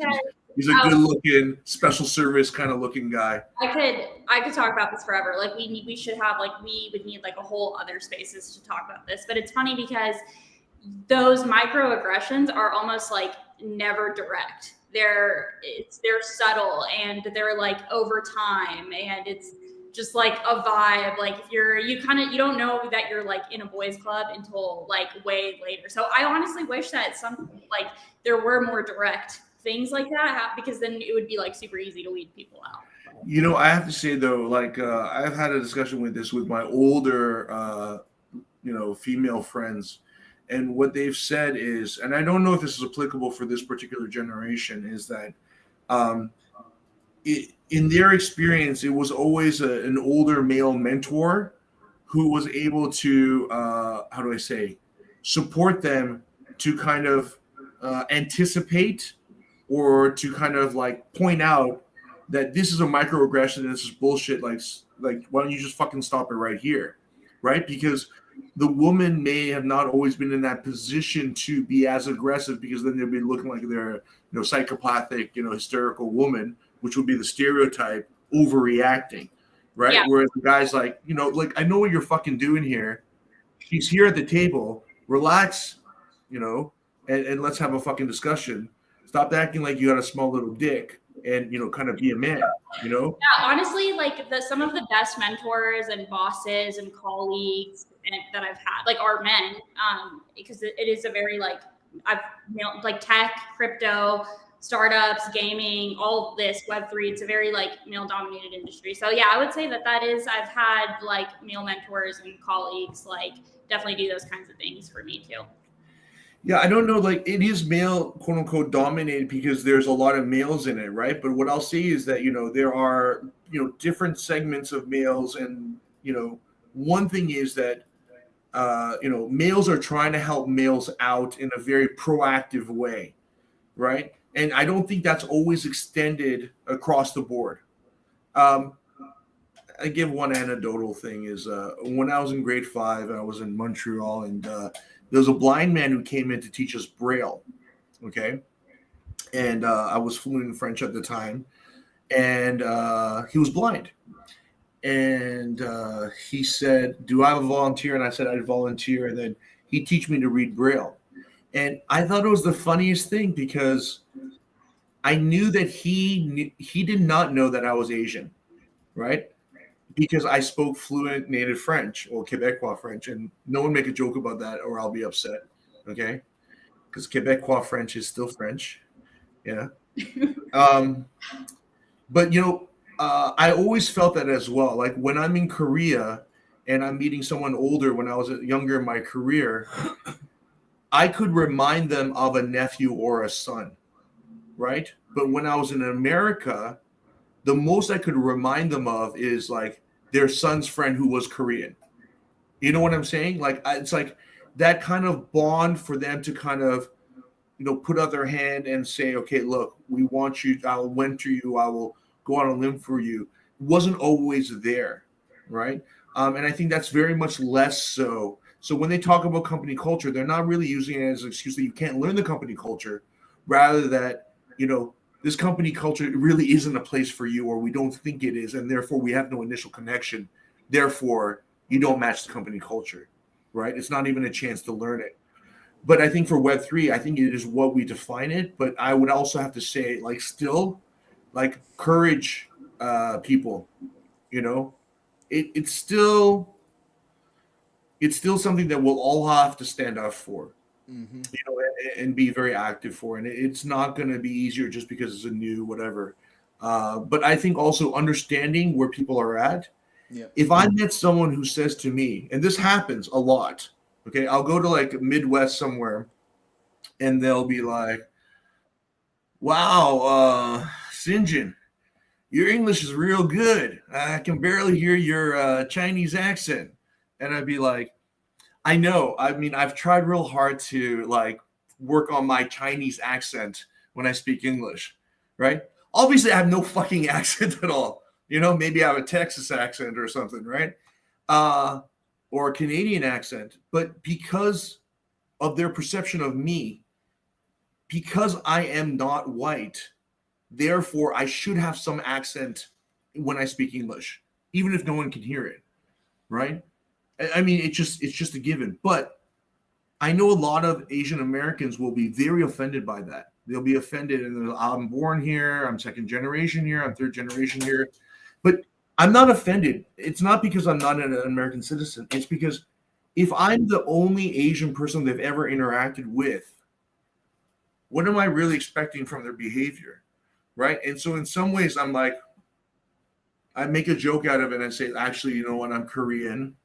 he's a good-looking, special service kind of looking guy. I could talk about this forever. Like we should have we would need like a whole other spaces to talk about this. But it's funny because those microaggressions are almost like never direct. They're subtle and they're like over time, and it's just like a vibe. Like if you don't know that you're like in a boys club until like way later. So I honestly wish that there were more direct things like that, because then it would be like super easy to weed people out. I have to say though, like I've had a discussion with my older female friends, and what they've said is, and I don't know if this is applicable for this particular generation, is that in their experience, it was always an older male mentor who was able to, how do I say, support them to kind of anticipate or to kind of like point out that this is a microaggression and this is bullshit. Like why don't you just fucking stop it right here, right? Because the woman may have not always been in that position to be as aggressive, because then they'd be looking like they're, psychopathic, hysterical woman, which would be the stereotype, overreacting, right? Yeah. Whereas the guy's like, like, I know what you're fucking doing here. She's here at the table. Relax, and let's have a fucking discussion. Stop acting like you got a small little dick and, kind of be a man, Yeah, honestly, like some of the best mentors and bosses and colleagues that I've had, like, are men, because it is a very like tech, crypto, startups, gaming, all of this Web3. It's a very like male-dominated industry. So yeah, I would say that is, I've had like male mentors and colleagues like definitely do those kinds of things for me too. Yeah, I don't know, like it is male, quote unquote, dominated because there's a lot of males in it, right? But what I'll say is that, there are, different segments of males. And, one thing is that, males are trying to help males out in a very proactive way, right? And I don't think that's always extended across the board. I give one anecdotal thing is when I was in grade 5, I was in Montreal, and there was a blind man who came in to teach us Braille, okay? And I was fluent in French at the time, and he was blind. And he said, do I have a volunteer? And I said, I'd volunteer. And then he'd teach me to read Braille. And I thought it was the funniest thing, because I knew that he did not know that I was Asian, right? Because I spoke fluent native French, or Quebecois French, and no one make a joke about that or I'll be upset, okay? Because Quebecois French is still French, yeah. But I always felt that as well. Like when I'm in Korea and I'm meeting someone older, when I was younger in my career, I could remind them of a nephew or a son, right? But when I was in America, the most I could remind them of is like their son's friend who was Korean. You know what I'm saying? Like it's like that kind of bond for them to kind of, put out their hand and say, okay, look, we want you. I'll mentor you. I will go on a limb for you. It wasn't always there, right? And I think that's very much less so. So when they talk about company culture, they're not really using it as an excuse that you can't learn the company culture, rather that, this company culture really isn't a place for you, or we don't think it is, and therefore we have no initial connection. Therefore, you don't match the company culture, right? It's not even a chance to learn it. But I think for Web3, I think it is what we define it. But I would also have to say, like, still, like, courage, people, it's still something that we'll all have to stand up for. Mm-hmm. And be very active for. And it's not going to be easier just because it's a new whatever. But I think also understanding where people are at. Yeah. If I met someone who says to me, and this happens a lot, okay, I'll go to like Midwest somewhere and they'll be like, wow, Sinjin, your English is real good. I can barely hear your Chinese accent. And I'd be like, I know. I mean, I've tried real hard to like work on my Chinese accent when I speak English, right? Obviously, I have no fucking accent at all. Maybe I have a Texas accent or something, right? Or a Canadian accent. But because of their perception of me, because I am not white, therefore I should have some accent when I speak English, even if no one can hear it, right? I mean, it's just a given. But I know a lot of Asian Americans will be very offended by that. They'll be offended, and I'm born here, I'm second generation here, I'm third generation here. But I'm not offended. It's not because I'm not an American citizen. It's because if I'm the only Asian person they've ever interacted with, what am I really expecting from their behavior, right? And so in some ways, I'm like, I make a joke out of it and say, actually, you know what, I'm Korean.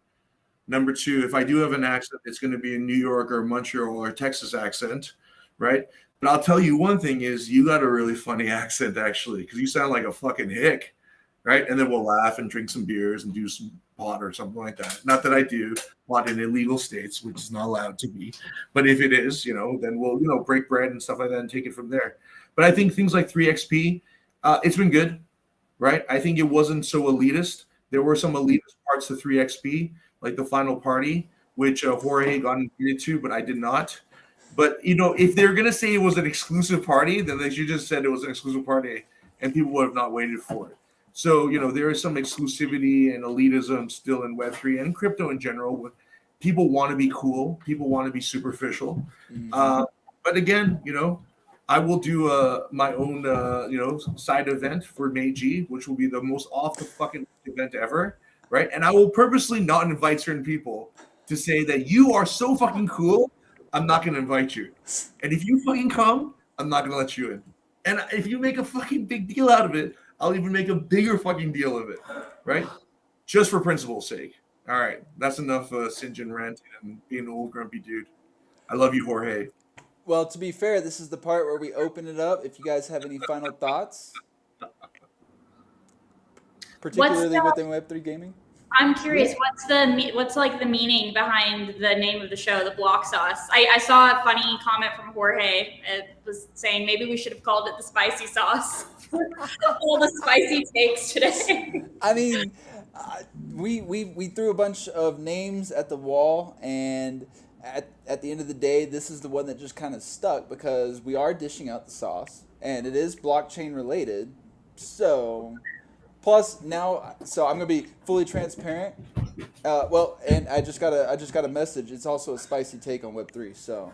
Number two, if I do have an accent, it's going to be a New York or Montreal or Texas accent, right? But I'll tell you one thing is you got a really funny accent, actually, because you sound like a fucking hick, right? And then we'll laugh and drink some beers and do some pot or something like that. Not that I do pot in illegal states, which is not allowed to be, but if it is, then we'll break bread and stuff like that and take it from there. But I think things like 3XP, it's been good, right? I think it wasn't so elitist. There were some elitist parts to 3XP, like the final party, which Jorge got invited to, but I did not. But if they're gonna say it was an exclusive party, then they should just said it was an exclusive party, and people would have not waited for it. So there is some exclusivity and elitism still in Web3 and crypto in general. People want to be cool, people want to be superficial. But again, I will do my own side event for Meiji, which will be the most off the fucking event ever, right? And I will purposely not invite certain people to say that you are so fucking cool. I'm not gonna invite you, and if you fucking come, I'm not gonna let you in. And if you make a fucking big deal out of it, I'll even make a bigger fucking deal of it, right? Just for principle's sake. All right, that's enough Sinjin ranting and being an old grumpy dude. I love you, Jorge. Well, to be fair, this is the part where we open it up. If you guys have any final thoughts, particularly within Web3 gaming. I'm curious, what's like the meaning behind the name of the show, the Block Sauce? I saw a funny comment from Jorge. It was saying maybe we should have called it the Spicy Sauce. All the spicy takes today. I mean, we threw a bunch of names at the wall, and at the end of the day, this is the one that just kind of stuck because we are dishing out the sauce, and it is blockchain related. So. Plus now, so I'm gonna be fully transparent. And I just got a message. It's also a spicy take on Web3. So.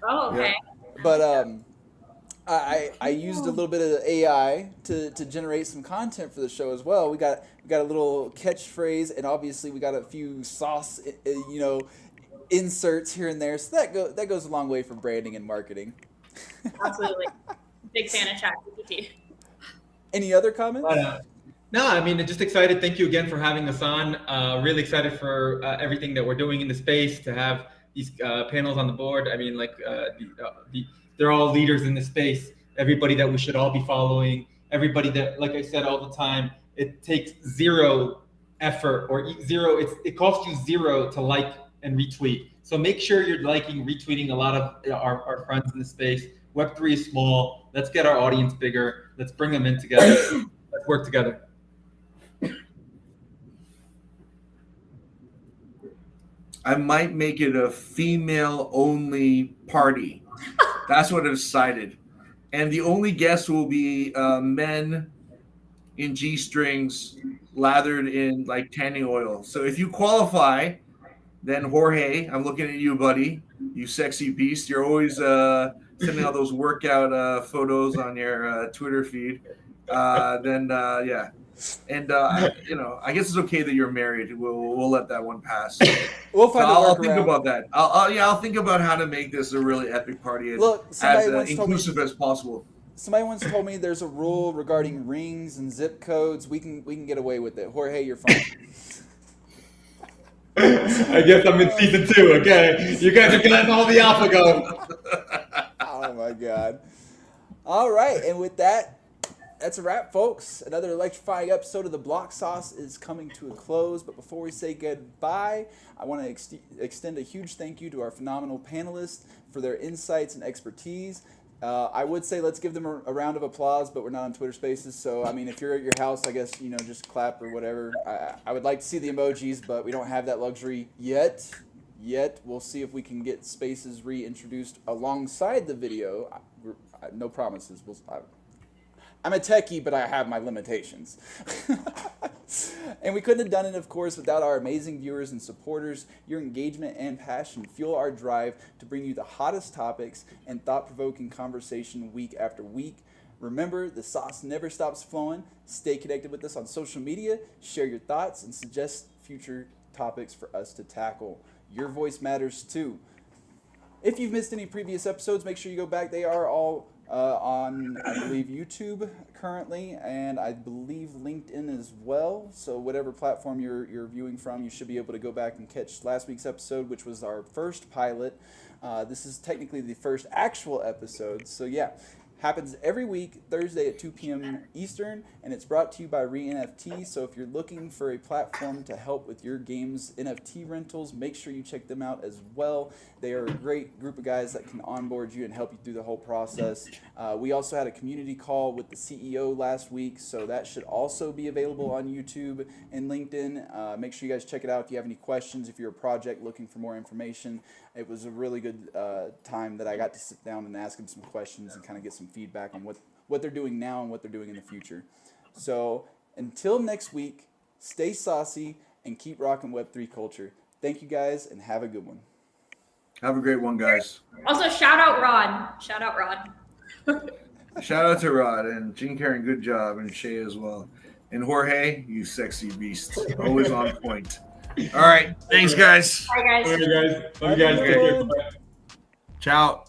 Oh, okay. Yeah. But I used a little bit of AI to generate some content for the show as well. We got a little catchphrase, and obviously we got a few sauce, inserts here and there. So that goes a long way for branding and marketing. Absolutely, big fan of ChatGPT. Any other comments? No, I mean, just excited. Thank you again for having us on. Really excited for everything that we're doing in the space, to have these panels on the board. I mean, they're all leaders in the space. Everybody that we should all be following. Everybody that, like I said all the time, it takes zero effort or zero. It costs you zero to like and retweet. So make sure you're liking, retweeting a lot of our friends in the space. Web3 is small. Let's get our audience bigger. Let's bring them in together. Let's work together. I might make it a female-only party. That's what I've decided. And the only guests will be men in G-strings lathered in tanning oil. So if you qualify, then Jorge, I'm looking at you, buddy. You sexy beast. You're always sending all those workout photos on your Twitter feed. Yeah. And I guess it's okay that you're married. We'll let that one pass. We'll find I'll think about that. I'll think about how to make this a really epic party and as inclusive as possible. Somebody once told me there's a rule regarding rings and zip codes. We can get away with it. Jorge, you're fine. I guess I'm in season 2. Okay, you guys are getting all the alpha go. Oh my god! All right, and with that. That's a wrap, folks. Another electrifying episode of The Block Sauce is coming to a close. But before we say goodbye, I want to extend a huge thank you to our phenomenal panelists for their insights and expertise. I would say let's give them a round of applause, but we're not on Twitter Spaces. So, I mean, if you're at your house, I guess, just clap or whatever. I would like to see the emojis, but we don't have that luxury yet. We'll see if we can get Spaces reintroduced alongside the video. No promises. I'm a techie, but I have my limitations. And we couldn't have done it, of course, without our amazing viewers and supporters. Your engagement and passion fuel our drive to bring you the hottest topics and thought-provoking conversation week after week. Remember, the sauce never stops flowing. Stay connected with us on social media, share your thoughts, and suggest future topics for us to tackle. Your voice matters too. If you've missed any previous episodes, make sure you go back. They are all on, I believe, YouTube currently, and I believe LinkedIn as well. So whatever platform you're viewing from, you should be able to go back and catch last week's episode, which was our first pilot. This is technically the first actual episode. So yeah, Happens every week, Thursday at 2 p.m. Eastern, and it's brought to you by ReNFT. So if you're looking for a platform to help with your game's NFT rentals, make sure you check them out as well. They are a great group of guys that can onboard you and help you through the whole process. We also had a community call with the CEO last week, so that should also be available on YouTube and LinkedIn. Make sure you guys check it out if you have any questions, if you're a project looking for more information. It was a really good time that I got to sit down and ask them some questions and kind of get some feedback on what they're doing now and what they're doing in the future. So until next week, stay saucy and keep rocking Web3 culture. Thank you guys and have a good one. Have a great one, guys. Also, shout out Rod. Shout out Rod. Shout out to Rod and Jean Karen, good job, and Shay as well. And Jorge, you sexy beast. Always on point. All right. Thanks, guys. Bye, guys. All right, guys. Love you guys. Take care. Bye. Ciao.